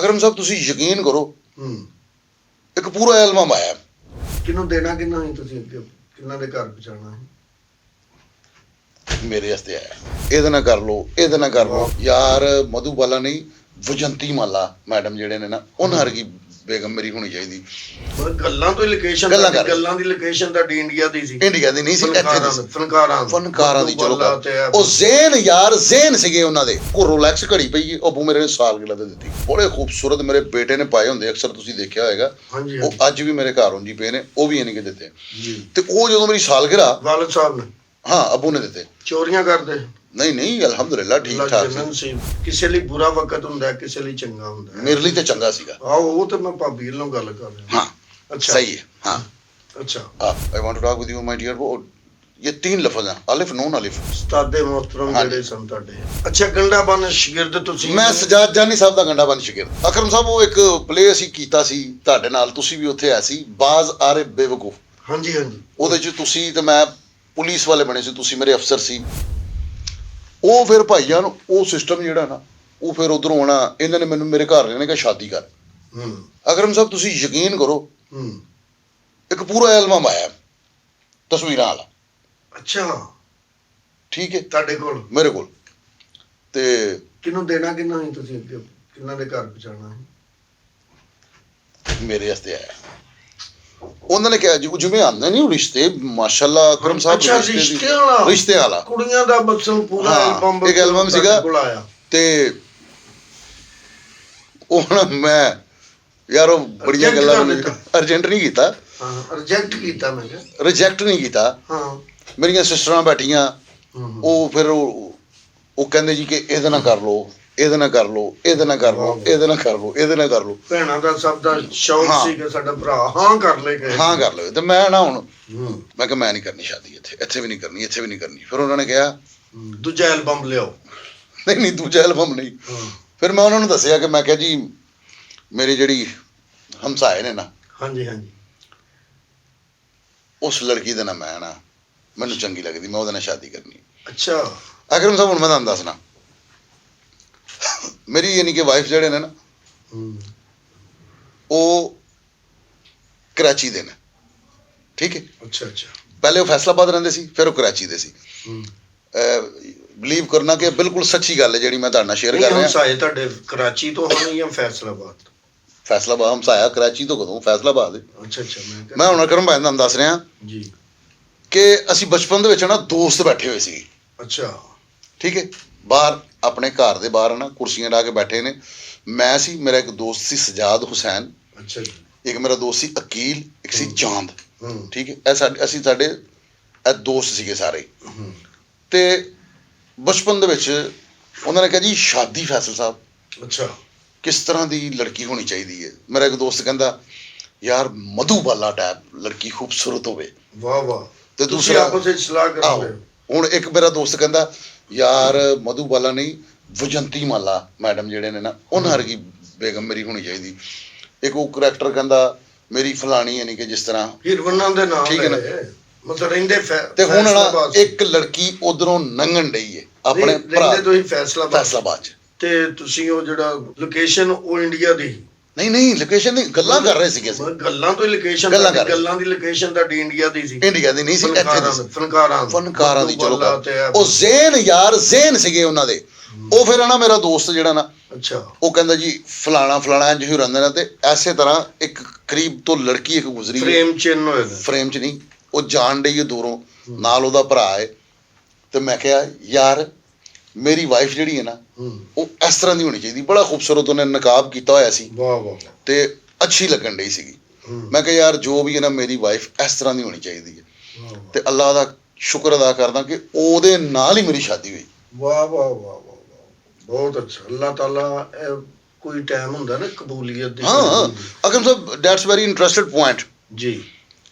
ਅਕਰਮ ਸਾਹਿਬ ਤੁਸੀਂ ਯਕੀਨ ਕਰੋ ਹੂੰ ਇੱਕ ਪੂਰਾ ਐਲਬਮ ਆਇਆ। ਕਿਹਨੂੰ ਦੇਣਾ ਕਿੰਨਾ ਹੀ ਤੁਸੀਂ ਅੱਗੇ ਕਿੰਨਾ ਦੇ ਘਰ ਪਹੁੰਚਾਉਣਾ ਹੈ? ਮੇਰੇ ਵਾਸਤੇ ਆਇਆ, ਇਹਦੇ ਨਾਲ ਕਰ ਲਓ, ਇਹਦੇ ਨਾਲ ਕਰ ਲਓ ਯਾਰ। ਮਧੂਬਾਲਾ ਨਹੀਂ, ਵਜੰਤੀ ਮਾਲਾ ਮੈਡਮ ਜਿਹੜੇ ਨੇ ਨਾ, ਉਹਨਾਂ ਵਰਗੀ ਬੇਗਮ ਮੇਰੀ ਹੋਣੀ ਚਾਹੀਦੀ। ਪਰ ਗੱਲਾਂ ਤੋਂ ਲੋਕੇਸ਼ਨ ਗੱਲਾਂ ਦੀ ਲੋਕੇਸ਼ਨ ਤੁਹਾਡੀ ਇੰਡੀਆ ਦੀ ਸੀ, ਇੰਡੀਆ ਦੀ ਨਹੀਂ ਸੀ, ਇੱਥੇ ਦੀ ਫਨਕਾਰਾਂ ਦੀ। ਚਲੋ ਉਹ ਜ਼ੇਨ ਯਾਰ, ਜ਼ੇਨ ਸੀਗੇ ਉਹਨਾਂ ਦੇ। ਉਹ ਰੋਲੈਕਸ ਘੜੀ ਪਈ ਹੈ, ਉਹ ਮੇਰੇ ਸਾਲਗਿਰਾ ਤੇ ਦਿੱਤੀ, ਬੜੇ ਖੂਬਸੂਰਤ। ਮੇਰੇ ਬੇਟੇ ਨੇ ਪਾਏ ਹੁੰਦੇ, ਅਕਸਰ ਤੁਸੀਂ ਦੇਖਿਆ ਹੋਏਗਾ। ਉਹ ਅੱਜ ਵੀ ਮੇਰੇ ਘਰ ਉਂਝ ਪਏ ਨੇ, ਉਹ ਵੀ ਇਹਨੇ ਕਿ ਦਿੱਤੇ। ਤੇ ਉਹ ਜਦੋਂ ਮੇਰੀ ਸਾਲਗਿਰਾ ਵਾਲਦ ਸਾਹਿਬ ਨੇ, ਹਾਂ ਅਬੂ ਨੇ ਦਿੱਤੇ। ਚੋਰੀਆਂ ਕਰਦੇ? ਨਹੀਂ ਨਹੀਂ, ਅਲਹਮਦੁਲਿਲਾ ਠੀਕ ਠਾਕ ਸੀ। ਕਿਸੇ ਲਈ ਬੁਰਾ ਵਕਤ ਹੁੰਦਾ, ਕਿਸੇ ਲਈ ਚੰਗਾ ਹੁੰਦਾ। ਮੇਰੇ ਲਈ ਤੇ ਚੰਗਾ ਸੀਗਾ। ਆਹੋ, ਉਹ ਤੇ ਮੈਂ ਭਾਬੀ ਨਾਲ ਗੱਲ ਕਰ ਰਿਹਾ। हाँ अच्छा सही है। हाँ अच्छा, I want to talk with you my dear. वो ये 3 लफ्ज हैं, अलिफ नून अलिफ। ਉਸਤਾਦੇ ਮੁਹਤਰਮ ਜਿਹੜੇ ਸਨ ਤੁਹਾਡੇ। ਅੱਛਾ, ਗੰਡਾਬਨ ਸ਼ਾਗਿਰਦ ਤੁਸੀਂ? ਮੈਂ ਸਜਾਦ ਜਾਨੀ ਸਾਹਿਬ ਦਾ ਗੰਡਾਬਨ ਸ਼ਾਗਿਰਦ। ਅਕਰਮ ਸਾਹਿਬ ਉਹ ਇੱਕ ਪਲੇ ਅਸੀਂ ਕੀਤਾ ਸੀ ਤੁਹਾਡੇ ਨਾਲ, ਤੁਸੀਂ ਵੀ ਉੱਥੇ ਆਏ ਸੀ, ਬਾਜ਼ ਆਰੇ ਬੇਵਕੂਫ। ਹਾਂਜੀ ਹਾਂਜੀ। ਉਹਦੇ 'ਚ ਤੁਸੀਂ ਤੇ ਮੈਂ ਪੁਲਿਸ ਵਾਲੇ ਬਣੇ ਸੀ, ਤੁਸੀਂ ਮੇਰੇ ਅਫਸਰ ਸੀ। ਉਹ ਫਿਰ ਭਾਈਜਾਨ ਉਹ ਸਿਸਟਮ ਜਿਹੜਾ ਨਾ, ਉਹ ਫਿਰ ਉਧਰੋਂ ਆਉਣਾ, ਇਹਨਾਂ ਨੇ ਮੈਨੂੰ ਮੇਰੇ ਘਰ ਨੇ ਕਿਹਾ ਸ਼ਾਦੀ ਕਰ। ਅਕਰਮ ਸਾਹਿਬ ਤੁਸੀਂ ਯਕੀਨ ਕਰੋ ਇੱਕ ਪੂਰਾ ਐਲਬਮ ਆਇਆ ਤਸਵੀਰਾਂ ਵਾਲਾ। ਅੱਛਾ ਠੀਕ ਹੈ, ਤੁਹਾਡੇ ਕੋਲ? ਮੇਰੇ ਕੋਲ। ਤੇ ਕਿਹਨੂੰ ਦੇਣਾ ਕਿੰਨਾ ਹੀ ਤੁਸੀਂ ਅੱਗੇ ਕਿੰਨਾ ਦੇ ਘਰ ਪਹੁੰਚਾਉਣਾ ਹੈ? ਮੇਰੇ ਵਾਸਤੇ ਆਇਆ। ਉਹਨਾਂ ਨੇ ਕਿਹਾ ਜੀ ਜਿਵੇਂ ਆਉਂਦੇ ਨਹੀਂ ਰਿਸ਼ਤੇ, ਮਾਸ਼ਾਅੱਲਾ ਅਕਰਮ ਸਾਹਿਬ। ਅੱਛਾ, ਰਿਸ਼ਤੇ ਵਾਲਾ ਕੁੜੀਆਂ ਦਾ ਮਤਲਬ ਪੂਰਾ ਐਲਬਮ, ਇੱਕ ਐਲਬਮ ਸੀਗਾ। ਤੇ ਉਹ ਨਾ ਮੈਂ ਯਾਰ ਉਹ ਬੜੀਆਂ ਗੱਲਾਂ ਅਰਜੈਂਟ ਨਹੀਂ ਕੀਤਾ। ਰਿਜੈਕਟ ਕੀਤਾ? ਮੈਂ ਕਿਹਾ ਰਿਜੈਕਟ ਨਹੀਂ ਕੀਤਾ। ਹਾਂ, ਮੇਰੀਆਂ ਸਿਸਟਰਾਂ ਬੈਠੀਆਂ, ਉਹ ਫਿਰ ਉਹ ਕਹਿੰਦੇ ਜੀ ਕਿ ਇਹਦੇ ਨਾਲ ਕਰ ਲਓ, ਇਹਦੇ ਨਾਲ ਕਰ ਲਓ, ਇਹਦੇ ਨਾਲ ਕਰ ਲਓ, ਇਹਦੇ ਨਾਲ ਕਰ ਲਓ, ਇਹਦੇ ਨਾਲ ਕਰ ਲਓ। ਭੈਣਾਂ ਦਾ ਸਭ ਦਾ ਸ਼ੌਕ ਸੀ ਕਿ ਸਾਡਾ ਭਰਾ ਹਾਂ ਕਰ ਲੈ ਕੇ। ਹਾਂ ਕਰ ਲਓ। ਤੇ ਮੈਂ ਨਾ ਹੁਣ ਮੈਂ ਕਿਹਾ ਮੈਂ ਨਹੀਂ ਕਰਨੀ ਸ਼ਾਦੀ ਇੱਥੇ, ਇੱਥੇ ਵੀ ਨਹੀਂ ਕਰਨੀ, ਇੱਥੇ ਵੀ ਨਹੀਂ ਕਰਨੀ। ਫਿਰ ਉਹਨਾਂ ਨੇ ਕਿਹਾ ਦੂਜਾ ਐਲਬਮ ਲਿਆਓ। ਨਹੀਂ ਨਹੀਂ, ਦੂਜਾ ਐਲਬਮ ਨਹੀਂ। ਫਿਰ ਮੈਂ ਉਹਨਾਂ ਨੂੰ ਦੱਸਿਆ ਕਿ ਮੈਂ ਕਿਹਾ ਜੀ ਮੇਰੀ ਜਿਹੜੀ ਹਮਸਾਏ ਨੇ ਨਾ, ਹਾਂਜੀ ਹਾਂਜੀ, ਉਸ ਲੜਕੀ ਦੇ ਨਾਲ ਮੈਂ ਨਾ, ਮੈਨੂੰ ਚੰਗੀ ਲੱਗਦੀ, ਮੈਂ ਉਹਦੇ ਨਾਲ ਸ਼ਾਦੀ ਕਰਨੀ। ਅੱਛਾ ਅਕਰਮ ਸਾਹਿਬ ਹੁਣ ਮੈਂ ਤੁਹਾਨੂੰ ਦੱਸਣਾ, ਮੇਰੀ ਯਾਨੀ ਕਿ ਵਾਈਫ ਜਿਹੜੇ ਨੇ ਨਾ, ਉਹ ਕਰਾਚੀ ਦੇ ਨੇ। ਠੀਕ ਹੈ। ਅੱਛਾ ਅੱਛਾ। ਪਹਿਲੇ ਉਹ ਫੈਸਲਾਬਾਦ ਰਹਿੰਦੇ ਸੀ, ਫਿਰ ਉਹ ਕਰਾਚੀ ਦੇ ਸੀ। ਬਿਲੀਵ ਕਰਨਾ ਕਿ ਬਿਲਕੁਲ ਸੱਚੀ ਗੱਲ ਹੈ ਜਿਹੜੀ ਮੈਂ ਤੁਹਾਡੇ ਨਾਲ ਸ਼ੇਅਰ ਕਰ ਰਿਹਾ। ਹਮਸਾਏ ਤੁਹਾਡੇ ਕਰਾਚੀ ਤੋਂ ਹਨ ਜਾਂ ਫੈਸਲਾਬਾਦ? ਫੈਸਲਾਬਾਦ ਹਮਸਾਇਆ ਕਰਾਚੀ ਤੋਂ ਕਦੋਂ, ਫੈਸਲਾਬਾਦ। ਅੱਛਾ ਅੱਛਾ। ਮੈਂ ਹੁਣ ਅਕਰਮ ਭਾਈ ਤੁਹਾਨੂੰ ਦੱਸ ਰਿਹਾ ਜੀ ਕਿ ਅਸੀਂ ਬਚਪਨ ਦੇ ਵਿੱਚ ਨਾ ਦੋਸਤ ਬੈਠੇ ਹੋਏ ਸੀ। ਅੱਛਾ। ਠੀਕ ਹੈ। ਬਾਹਰ ਆਪਣੇ ਘਰ ਦੇ ਬਾਹਰ ਨਾ ਕੁਰਸੀਆਂ ਢਾ ਕੇ ਬੈਠੇ ਨੇ। ਮੈਂ ਸੀ, ਮੇਰਾ ਇੱਕ ਦੋਸਤ ਸੀ ਸਜਾਦ ਹੁਸੈਨ। ਅੱਛਾ ਜੀ। ਇੱਕ ਮੇਰਾ ਦੋਸਤ ਸੀ ਅਕੀਲ, ਇੱਕ ਸੀ ਚਾਂਦ। ਠੀਕ ਹੈ। ਅਸੀਂ ਸਾਡੇ ਇਹ ਦੋਸਤ ਸੀਗੇ ਸਾਰੇ। ਤੇ ਬਚਪਨ ਦੇ ਵਿੱਚ ਉਹਨਾਂ ਨੇ ਕਿਹਾ ਜੀ ਸ਼ਾਦੀ ਫੈਸਲ ਸਾਹਿਬ। ਅੱਛਾ। ਕਿਸ ਤਰ੍ਹਾਂ ਦੀ ਲੜਕੀ ਹੋਣੀ ਚਾਹੀਦੀ ਹੈ? ਮੇਰਾ ਇੱਕ ਦੋਸਤ ਕਹਿੰਦਾ ਯਾਰ ਮਧੂਬਾਲਾ ਟਾਈਪ ਲੜਕੀ ਖੂਬਸੂਰਤ ਹੋਵੇ। ਵਾਹ ਵਾਹ। ਤੇ ਦੂਸਰਾ ਆਪਸ ਵਿੱਚ ਸਲਾਹ ਕਰਦੇ ਹੋ? ਹੁਣ ਇੱਕ ਮੇਰਾ ਦੋਸਤ ਕਹਿੰਦਾ ਯਾਰ ਮਧੂਬਾਲਾ ਨਹੀਂ, ਵਜੰਤੀ ਮਾਲਾ ਮੈਡਮ ਜਿਹੜੇ ਨੇ ਨਾ, ਉਹਨਾਂ ਵਰਗੀ ਬੇਗਮ ਮੇਰੀ ਹੋਣੀ ਚਾਹੀਦੀ। ਇੱਕ ਉਹ ਕਰੈਕਟਰ ਕਹਿੰਦਾ ਮੇਰੀ ਫਲਾਣੀ, ਯਾਨੀ ਕਿ ਜਿਸ ਤਰ੍ਹਾਂ ਹੀਰੋਇਨਾਂ ਦੇ ਨਾਮ, ਠੀਕ ਹੈ ਨਾ, ਮਤਲਬ ਰਹਿੰਦੇ। ਤੇ ਹੁਣ ਨਾ ਇੱਕ ਲੜਕੀ ਉਧਰੋਂ ਲੰਘਣ ਡਈ ਹੈ ਆਪਣੇ ਭਰਾ। ਤੁਸੀਂ ਫੈਸਲਾਬਾਦ ਚ, ਤੇ ਤੁਸੀਂ ਉਹ ਜਿਹੜਾ ਲੋਕੇਸ਼ਨ ਉਹ ਇੰਡੀਆ ਦੀ? ਨਹੀਂ ਨਹੀਂ, ਲੋਕੇਸ਼ਨ ਨਹੀਂ, ਗੱਲਾਂ ਕਰ ਰਹੇ ਸੀਗੇ ਅਸੀਂ। ਗੱਲਾਂ ਤੋਂ ਲੋਕੇਸ਼ਨ? ਗੱਲਾਂ ਦੀ ਲੋਕੇਸ਼ਨ ਤੁਹਾਡੀ ਇੰਡੀਆ ਦੀ ਸੀ? ਇੰਡੀਆ ਦੀ ਨਹੀਂ ਸੀ, ਇੱਥੇ ਦੀ ਫਨਕਾਰਾਂ ਦੀ। ਚਲੋ ਉਹ ਜ਼ੇਨ ਯਾਰ, ਜ਼ੇਨ ਸੀਗੇ ਉਹਨਾਂ ਦੇ। ਉਹ ਫਿਰ ਨਾ ਮੇਰਾ ਦੋਸਤ ਜਿਹੜਾ ਨਾ, ਅੱਛਾ, ਉਹ ਕਹਿੰਦਾ ਜੀ ਫਲਾਣਾ ਫਲਾਣਾ ਇੰਝ ਹੀ ਰਹਿੰਦੇ ਨੇ। ਤੇ ਐਸੇ ਤਰ੍ਹਾਂ ਇੱਕ ਕਰੀਬ ਤੋਂ ਲੜਕੀ ਇੱਕ ਗੁਜ਼ਰੀ, ਫਰੇਮ ਚਿੰਨ ਹੋਏ, ਫਰੇਮ ਚ ਨਹੀਂ, ਉਹ ਜਾਣ ਡਈ ਹੈ ਦੂਰੋਂ, ਨਾਲ ਉਹਦਾ ਭਰਾ ਹੈ। ਤੇ ਮੈਂ ਕਿਹਾ ਯਾਰ ਮੇਰੀ ਵਾਈਫ ਜਿਹੜੀ ਹੈ ਨਾ, ਉਹ ਇਸ ਤਰ੍ਹਾਂ ਦੀ ਹੋਣੀ ਚਾਹੀਦੀ। ਬੜਾ ਖੂਬਸੂਰਤ ਉਹਨੇ ਨਕਾਬ ਕੀਤਾ ਹੋਇਆ ਸੀ। ਵਾਹ ਵਾਹ। ਤੇ ਅੱਛੀ ਲੱਗਣ ਡਈ ਸੀਗੀ। ਮੈਂ ਕਿਹਾ ਯਾਰ ਜੋ ਵੀ ਹੈ ਨਾ, ਮੇਰੀ ਵਾਈਫ ਇਸ ਤਰ੍ਹਾਂ ਦੀ ਹੋਣੀ ਚਾਹੀਦੀ ਹੈ। ਤੇ ਅੱਲਾਹ ਦਾ ਸ਼ੁਕਰ ਅਦਾ ਕਰਦਾ ਕਿ ਉਹਦੇ ਨਾਲ ਹੀ ਮੇਰੀ ਸ਼ਾਦੀ ਹੋਈ। ਵਾਹ ਵਾਹ ਵਾਹ ਵਾਹ, ਬਹੁਤ ਅੱਛਾ। ਅੱਲਾਹ ਤਾਲਾ ਕੋਈ ਟਾਈਮ ਹੁੰਦਾ ਨਾ ਕਬੂਲੀਅਤ ਦੀ। ਹਾਂ ਅਕਰਮ ਸਾਹਿਬ, ਦੈਟਸ ਵੈਰੀ ਇੰਟਰਸਟਿਡ ਪੁਆਇੰਟ ਜੀ।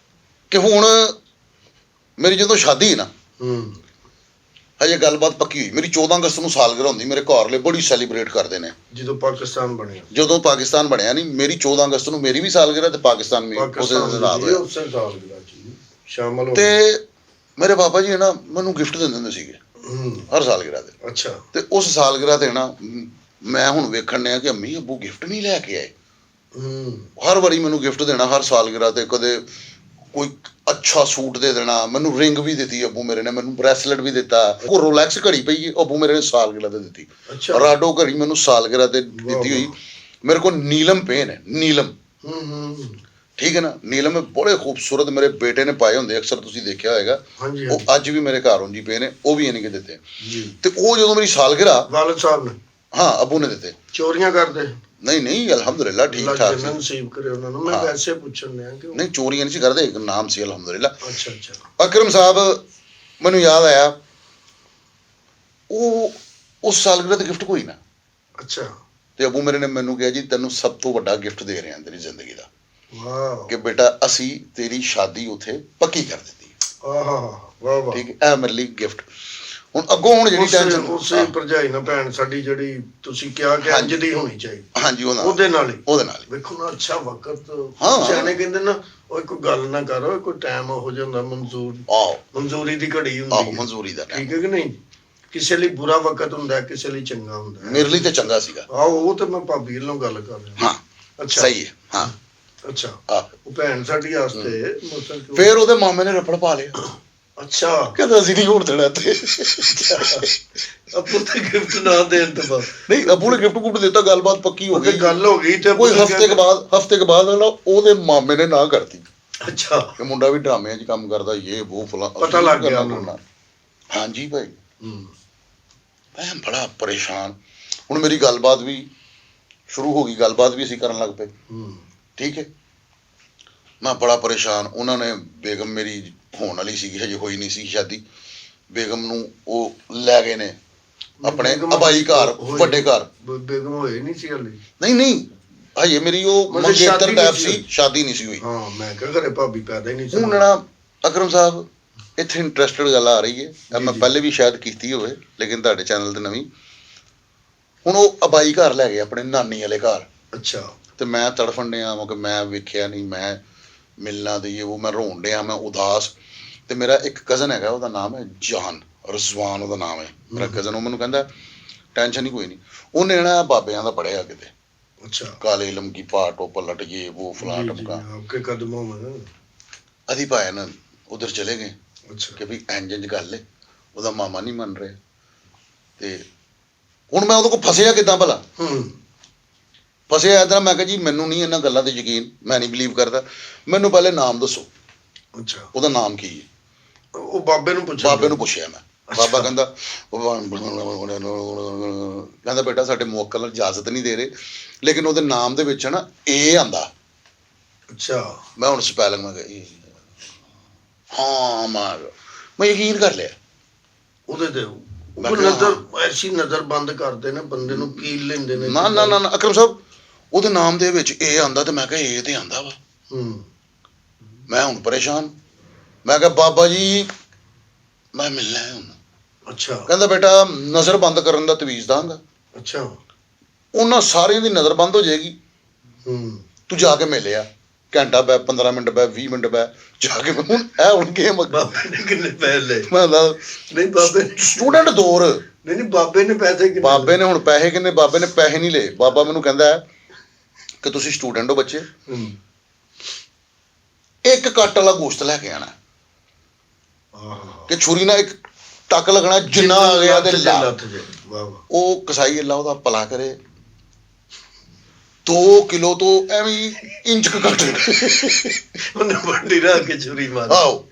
ਕਿ ਹੁਣ ਮੇਰੀ ਜਦੋਂ ਸ਼ਾਦੀ ਹੈ ਨਾ, ਹਜੇ ਗੱਲਬਾਤ ਪੱਕੀ ਹੋਈ। ਮੇਰੀ 14 ਅਗਸਤ ਨੂੰ ਸਾਲਗਿਰਾ ਹੁੰਦੀ। ਮੇਰੇ ਘਰ ਵਾਲੇ ਬੜੀ ਸੈਲੀਬ੍ਰੇਟ ਕਰਦੇ ਨੇ। ਜਦੋਂ ਪਾਕਿਸਤਾਨ ਬਣਿਆ? ਜਦੋਂ ਪਾਕਿਸਤਾਨ ਬਣਿਆ ਨਹੀਂ, ਮੇਰੀ 14 ਅਗਸਤ ਨੂੰ ਮੇਰੀ ਵੀ ਸਾਲਗਿਰਾ ਤੇ ਪਾਕਿਸਤਾਨ ਵੀ ਉਸੇ ਦਿਨ ਰਾਤ ਹੋਇਆ। ਸ਼ਾਮਲ। ਤੇ ਮੇਰੇ ਪਾਪਾ ਜੀ ਨਾ ਮੈਨੂੰ ਗਿਫਟ ਦਿੰਦੇ ਹੁੰਦੇ ਸੀਗੇ ਹਰ ਸਾਲਗਿਰਾ ਤੇ। ਅੱਛਾ। ਤੇ ਉਸ ਸਾਲਗਿਰਾ ਤੇ ਨਾ ਮੈਂ ਹੁਣ ਵੇਖਣ ਡਿਆ ਕਿ ਅੰਮੀ ਅੱਬੂ ਗਿਫਟ ਨਹੀਂ ਲੈ ਕੇ ਆਏ। ਹੂੰ ਹਰ ਵਾਰੀ ਮੈਨੂੰ ਗਿਫਟ ਦੇਣਾ, ਹਰ ਸਾਲਗਿਰਾ ਤੇ ਕਦੇ ਕੋਈ ਅੱਛਾ ਸੂਟ ਦੇ ਦੇਣਾ, ਮੈਨੂੰ ਰਿੰਗ ਵੀ ਦਿੱਤੀ ਅੱਬੂ ਮੇਰੇ ਨੇ, ਮੈਨੂੰ ਬ੍ਰੈਸਲੇਟ ਵੀ ਦਿੱਤਾ, ਉਹ ਰੋਲੈਕਸ ਘੜੀ ਪਈ ਹੈ ਅੱਬੂ ਮੇਰੇ ਨੇ ਸਾਲਗਿਰਾ ਤੇ ਦਿੱਤੀ, ਅੱਛਾ ਰਾਡੋ ਘੜੀ ਮੈਨੂੰ ਸਾਲਗਿਰਾ ਤੇ ਦਿੱਤੀ ਹੋਈ। ਮੇਰੇ ਕੋਲ ਨੀਲਮ ਪੇਨ ਹੈ, ਨੀਲਮ, ਹੂੰ ਠੀਕ ਹੈ ਨਾ, ਨੀਲਮ ਬੜੇ ਖੂਬਸੂਰਤ ਮੇਰੇ ਬੇਟੇ ਨੇ ਪਾਏ ਹੁੰਦੇ, ਅਕਸਰ ਤੁਸੀਂ ਦੇਖਿਆ ਹੋਏਗਾ, ਹਾਂਜੀ ਉਹ ਅੱਜ ਵੀ ਮੇਰੇ ਘਰ ਉਂਝ ਹੀ ਪਏ ਨੇ, ਉਹ ਵੀ ਇਹਨੇ ਕੇ ਦਿੱਤੇ। ਜੀ ਤੇ ਉਹ ਜਦੋਂ ਮੇਰੀ ਸਾਲਗਿਰਾ, ਵਾਲਦ ਸਾਹਿਬ ਨੇ ਹਾਂ ਅੱਬੂ ਨੇ ਦਿੱਤੇ। ਚੋਰੀਆਂ ਕਰਦੇ? ਨਹੀਂ ਨਹੀਂ ਅਲਹਮਦੁਲਿਲਾ ਠੀਕ ਠਾਕ ਸੀ। ਨਸੀਬ ਕਰੇ ਉਹਨਾਂ ਨੂੰ। ਮੈਂ ਵੈਸੇ ਪੁੱਛਣ ਲਿਆ ਕਿ ਨਹੀਂ ਚੋਰੀਆਂ ਨਹੀਂ ਸੀ ਕਰਦੇ, ਇੱਕ ਨਾਮ ਸੀ ਅਲਹਮਦੁਲਿਲਾ। ਅੱਛਾ ਅੱਛਾ ਅਕਰਮ ਸਾਹਿਬ ਮੈਨੂੰ ਯਾਦ ਆਇਆ, ਉਹ ਉਸ ਸਾਲਗਿਰਾ ਤੇ ਗਿਫਟ ਕੋਈ ਨਾ, ਅੱਛਾ ਤੇ ਅੱਬੂ ਮੇਰੇ ਨੇ ਮੈਨੂੰ ਕਿਹਾ ਜੀ ਤੈਨੂੰ ਸਭ ਤੋਂ ਵੱਡਾ ਗਿਫਟ ਦੇ ਰਹੇ ਹਾਂ ਤੇਰੀ ਜ਼ਿੰਦਗੀ ਦਾ, ਵਾਹ ਕਿ ਬੇਟਾ ਅਸੀਂ ਤੇਰੀ ਸ਼ਾਦੀ ਉੱਥੇ ਪੱਕੀ ਕਰ ਦਿੱਤੀ। ਆਹਾ ਵਾਹ ਵਾਹ। ਠੀਕ ਹੈ, ਇਹ ਮੇਰੇ ਲਈ ਗਿਫਟ। ਹੁਣ ਅੱਗੋਂ ਹੁਣ ਜਿਹੜੀ ਟੈਨਸ਼ਨ, ਉਸੇ ਭਰਜਾਈ ਨਾਲ ਭੈਣ ਸਾਡੀ ਜਿਹੜੀ ਤੁਸੀਂ ਕਿਹਾ ਕਿ ਇੰਜ ਦੀ ਹੋਣੀ ਚਾਹੀਦੀ, ਹਾਂਜੀ ਉਹਦੇ ਨਾਲ ਹੀ, ਉਹਦੇ ਨਾਲ ਹੀ। ਵੇਖੋ ਨਾ ਅੱਛਾ ਵਕਤ, ਹਾਂ। ਸਿਆਣੇ ਕਹਿੰਦੇ ਨਾ ਉਹ ਕੋਈ ਗੱਲ ਨਾ ਕਰੋ, ਕੋਈ ਟਾਈਮ ਹੋ ਜਾਂਦਾ ਆਹੋ ਮਨਜ਼ੂਰੀ ਦੀ ਘੜੀ ਆਹੋ ਹੁੰਦੀ ਹੈ, ਮਨਜ਼ੂਰੀ ਦਾ ਠੀਕ ਹੈ ਕਿ ਨਹੀਂ? ਕਿਸੇ ਲਈ ਬੁਰਾ ਵਕਤ ਹੁੰਦਾ, ਕਿਸੇ ਲਈ ਚੰਗਾ ਹੁੰਦਾ। ਮੇਰੇ ਲਈ ਤੇ ਚੰਗਾ ਸੀਗਾ। ਆਹੋ ਉਹ ਤੇ ਮੈਂ ਭਾਬੀ ਵੱਲੋਂ ਗੱਲ ਕਰ ਰਿਹਾ। ਹਾਂ ਅੱਛਾ ਸਹੀ ਹੈ। ਹਾਂ ਅੱਛਾ ਆਹ ਉਹ ਭੈਣ ਸਾਡੀ ਵਾਸਤੇ ਮੋਟਰ ਫਿਰ ਉਹਦੇ ਮਾਮੇ ਨੇ ਰੱਪੜ ਪਾ ਲਿਆ, ਅੱਛਾ ਕਹਿੰਦਾ ਅਸੀਂ ਨਹੀਂ ਹੋਣ ਦੇਣਾ ਤੇ। ਅੱਬੂ ਤੇ ਗਿਫਟ ਨਾ ਦੇਣ ਤੋਂ ਬਾਅਦ ਨਹੀਂ ਅੱਬੂ ਨੇ ਗਿਫਟ ਗੁਫਟ ਦਿੱਤਾ, ਗੱਲਬਾਤ ਪੱਕੀ ਹੋ ਉਹ ਤੇ ਗਈ। ਗੱਲ ਹੋ ਗਈ ਤੇ ਕੋਈ ਹਫਤੇ ਕੇ ਬਾਅਦ ਨਾ ਉਹਦੇ ਮਾਮੇ ਨੇ ਨਾ ਕਰਤੀ ਅੱਛਾ ਕਿ ਮੁੰਡਾ ਵੀ ਡਰਾਮਿਆਂ 'ਚ ਕੰਮ ਕਰਦਾ, ਇਹ ਉਹ ਫਲਾ, ਪਤਾ ਲੱਗ ਗਿਆ ਉਹਨੂੰ। ਹਾਂਜੀ ਭਾਈ ਹੂੰ ਮੈਂ ਬੜਾ ਪਰੇਸ਼ਾਨ। ਹੁਣ ਮੇਰੀ ਗੱਲਬਾਤ ਵੀ ਸ਼ੁਰੂ ਹੋ ਗਈ, ਗੱਲਬਾਤ ਵੀ ਅਸੀਂ ਕਰਨ ਲੱਗ ਪਏ, ਹੂੰ ਠੀਕ ਹੈ। ਮੈਂ ਬੜਾ ਪਰੇਸ਼ਾਨ। ਉਹਨਾਂ ਨੇ ਬੇਗਮ ਮੇਰੀ ਹੋਣ ਵਾਲੀ ਸੀਗੀ, ਹਜੇ ਹੋਈ ਨਹੀਂ ਸੀ ਸ਼ਾਦੀ, ਬੇਗਮ ਨੂੰ ਉਹ ਲੈ ਗਏ ਨੇ ਆਪਣੇ ਅਬਾਈ ਘਰ, ਵੱਡੇ ਘਰ। ਬੇਗਮ ਹੋਏ ਨਹੀਂ ਸੀ ਹਲੇ? ਨਹੀਂ ਨਹੀਂ ਹਜੇ ਮੇਰੀ ਉਹ ਮੰਗੇਤਰ ਟਾਈਪ ਸੀ, ਸ਼ਾਦੀ ਨਹੀਂ ਸੀ ਹੋਈ। ਹਾਂ ਮੈਂ ਕਿਹਾ ਘਰੇ ਭਾਬੀ ਪੈਦਾ ਹੀ ਨਹੀਂ ਸੀ। ਹੁਣ ਨਾ ਅਕਰਮ ਸਾਹਿਬ ਇੱਥੇ ਇੰਟਰਸਟਡ ਗੱਲ ਆ ਰਹੀ ਹੈ, ਮੈਂ ਪਹਿਲੇ ਵੀ ਸ਼ਾਇਦ ਕੀਤੀ ਹੋਵੇ ਲੇਕਿਨ ਤੁਹਾਡੇ ਚੈਨਲ ਤੇ ਨਵੀਂ। ਹੁਣ ਉਹ ਅਬਾਈ ਘਰ ਲੈ ਗਏ, ਆਪਣੇ ਨਾਨੀ ਵਾਲੇ ਘਰ। ਅੱਛਾ ਤੇ ਮੈਂ ਤੜਫਣ ਡਿਆ ਵਾਂ ਕਿ ਮੈਂ ਵੇਖਿਆ ਨਹੀਂ, ਮੈਂ ਮਿਲਣਾ ਦੇ ਉਹ, ਮੈਂ ਰੋਣ ਡਿਆ, ਮੈਂ ਉਦਾਸ। ਤੇ ਮੇਰਾ ਇੱਕ ਕਜ਼ਨ ਹੈਗਾ, ਉਹਦਾ ਨਾਮ ਹੈ ਜਾਨ, ਰਜ਼ਵਾਨ ਉਹਦਾ ਨਾਮ ਹੈ ਮੇਰਾ ਕਜ਼ਨ। ਉਹ ਮੈਨੂੰ ਕਹਿੰਦਾ ਟੈਨਸ਼ਨ ਹੀ ਕੋਈ ਨਹੀਂ, ਉਹਨੇ ਨਾ ਬਾਬਿਆਂ ਦਾ ਪੜਿਆ ਕਿਤੇ, ਅੱਛਾ ਕਾਲੇ ਇਲਮ ਕੀ ਪਾਟੋ ਪਲਟ ਇਹ ਉਹ ਫਲਾਂ ਟਮਕਾ। ਆਪਕੇ ਕਦਮੋਂ ਮੈਂ ਅਸੀਂ ਭਾਇਆ ਨਾ ਉਧਰ ਚਲੇ ਗਏ ਅੱਛਾ ਕਿ ਵੀ ਇੰਜ ਗੱਲ ਹੈ, ਉਹਦਾ ਮਾਮਾ ਨਹੀਂ ਮੰਨ ਰਿਹਾ। ਤੇ ਹੁਣ ਮੈਂ ਉਹਦੇ ਕੋਲ ਫਸਿਆ ਕਿੱਦਾਂ ਭਲਾ? ਫਸਿਆ ਇੱਦਾਂ, ਮੈਂ ਕਿਹਾ ਜੀ ਮੈਨੂੰ ਨਹੀਂ ਇਹਨਾਂ ਗੱਲਾਂ ਤੇ ਯਕੀਨ, ਮੈਂ ਨਹੀਂ ਬਿਲੀਵ ਕਰਦਾ, ਮੈਨੂੰ ਪਹਿਲੇ ਨਾਮ ਦੱਸੋ, ਅੱਛਾ ਉਹਦਾ ਨਾਮ ਕੀ ਹੈ? ਉਹ ਬਾਬੇ ਨੂੰ ਪੁੱਛਿਆ? ਬਾਬੇ ਨੂੰ ਪੁੱਛਿਆ ਮੈਂ। ਬਾਬਾ ਕਹਿੰਦਾ ਕਹਿੰਦਾ ਬੇਟਾ ਸਾਡੇ ਮੁਵੱਕਲ ਇਜਾਜ਼ਤ ਨਹੀਂ ਦੇ ਰਹੇ, ਲੇਕਿਨ ਉਹਦੇ ਨਾਮ ਦੇ ਵਿੱਚ ਨਾ ਏ ਆਂਦਾ। ਅੱਛਾ ਮੈਂ ਹੁਣ ਸਪੈਲਿੰਗ ਮੈਂ ਕਿਹਾ ਹਾਂ ਮੈਂ ਯਕੀਨ ਕਰ ਲਿਆ ਉਹਦੇ ਤੇ। ਉਹ ਨਜ਼ਰ ਐਸੀ ਨਜ਼ਰ ਬੰਦ ਕਰਦੇ ਨੇ ਬੰਦੇ ਨੂੰ, ਕੀਲ ਲੈਂਦੇ ਨੇ। ਨਾ ਨਾ ਨਾ ਅਕਰਮ ਸਾਹਿਬ ਉਹਦੇ ਨਾਮ ਦੇ ਵਿੱਚ ਏ ਆਂਦਾ, ਤੇ ਮੈਂ ਕਿਹਾ ਏ ਤੇ ਆਂਦਾ ਵਾ। ਮੈਂ ਹੁਣ ਪਰੇਸ਼ਾਨ। ਮੈਂ ਕਿਹਾ ਬਾਬਾ ਜੀ ਮੈਂ ਮਿਲਣਾ ਹੈ ਹੁਣ। ਅੱਛਾ ਕਹਿੰਦਾ ਬੇਟਾ ਨਜ਼ਰ ਬੰਦ ਕਰਨ ਦਾ ਤਵੀਜ਼ ਦਾਂਗਾ। ਅੱਛਾ ਉਹਨਾਂ ਸਾਰਿਆਂ ਦੀ ਨਜ਼ਰ ਬੰਦ ਹੋ ਜਾਏਗੀ, ਤੂੰ ਜਾ ਕੇ ਮਿਲਿਆ, ਘੰਟਾ ਬੈ, 15 ਮਿੰਟ ਬੈ, 20 ਮਿੰਟ ਬੈ, ਜਾ ਕੇ ਹੁਣ ਇਹ ਹੁਣ ਗੇਮ। ਬਾਬੇ ਨੇ ਕਿੰਨੇ ਪੈਸੇ ਲਏ? ਮੈਂ ਨਹੀਂ ਬਾਬੇ ਸਟੂਡੈਂਟ ਦੌਰ। ਨਹੀਂ ਬਾਬੇ ਨੇ ਪੈਸੇ ਕਿੰਨੇ? ਬਾਬੇ ਨੇ ਹੁਣ ਪੈਸੇ ਕਿੰਨੇ? ਬਾਬੇ ਨੇ ਪੈਸੇ ਨਹੀਂ ਲਏ। ਬਾਬਾ ਮੈਨੂੰ ਕਹਿੰਦਾ ਹੈ ਕਿ ਤੁਸੀਂ ਸਟੂਡੈਂਟ ਹੋ ਬੱਚੇ, ਇੱਕ ਕੱਟ ਵਾਲਾ ਗੋਸ਼ਤ ਲੈ ਕੇ ਆਣਾ, ਕਿ ਛੁਰੀ ਨਾਲ ਇੱਕ ਟੱਕ ਲੱਗਣਾ, ਜਿੰਨਾ ਆ ਗਿਆ ਤੇ ਲਾ। ਉਹ ਕਸਾਈ ਅੱਲਾ ਉਹਦਾ ਭਲਾ ਕਰੇ, 2 ਕਿਲੋ ਤੋਂ ਐਵੇਂ ਇੰਚ ਕੱਟ ਉਹਨੇ ਵੱਡੀ ਰੱਖ ਕੇ ਛੁਰੀ ਮਾਰੀ। ਆਓ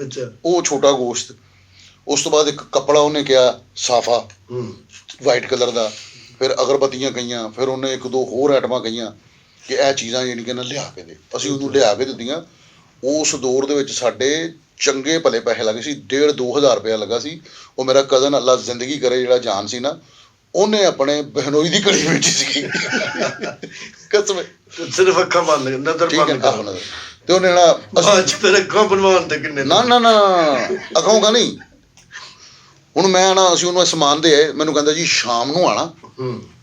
ਅੱਛਾ ਉਹ ਛੋਟਾ ਗੋਸ਼ਤ। ਉਸ ਤੋਂ ਬਾਅਦ ਇੱਕ ਕੱਪੜਾ ਉਹਨੇ ਕਿਹਾ ਸਾਫਾ ਵਾਈਟ ਕਲਰ ਦਾ, ਫਿਰ ਅਗਰਬੱਤੀਆਂ ਕਹੀਆਂ, ਫਿਰ ਉਹਨੇ 1-2 ਹੋਰ ਆਈਟਮਾਂ ਕਹੀਆਂ ਕਿ ਇਹ ਚੀਜ਼ਾਂ ਜਿਹੜੀ ਕਿ ਨਾ ਲਿਆ ਕੇ ਦੇ। ਅਸੀਂ ਉਹਨੂੰ ਲਿਆ ਕੇ ਦਿੱਤੀਆਂ। ਉਸ ਦੌਰ ਦੇ ਵਿੱਚ ਸਾਡੇ ਚੰਗੇ ਭਲੇ ਪੈਸੇ ਲੱਗੇ ਸੀ, 1,500-2 ਹਜ਼ਾਰ ਰੁਪਇਆ ਲੱਗਾ ਸੀ। ਉਹ ਮੇਰਾ ਕਜ਼ਨ ਅੱਲਾ ਜ਼ਿੰਦਗੀ ਕਰੇ ਜਿਹੜਾ ਜਾਨ ਸੀ ਨਾ, ਉਹਨੇ ਆਪਣੇ ਬਹਿਨੋਈ ਦੀ ਘੜੀ ਵੇਚੀ ਸੀ ਕਸਮ, ਸਿਰਫ ਅੱਖਾਂ ਬੰਦ ਨਜ਼ਰ ਬੰਦ ਕਰ। ਤੇ ਉਹਨੇ ਨਾ ਅੱਜ ਤੇ ਅੱਖਾਂ ਬਣਵਾਉਣ ਤੇ ਕਿੰਨੇ? ਨਾ ਨਾ ਨਾ ਅਖਾਊਂਗਾ ਨਹੀਂ। ਹੁਣ ਮੈਂ ਨਾ ਅਸੀਂ ਉਹਨੂੰ ਸਮਾਨ ਦੇ ਆਏ, ਮੈਨੂੰ ਕਹਿੰਦਾ ਜੀ ਸ਼ਾਮ ਨੂੰ ਆਣਾ,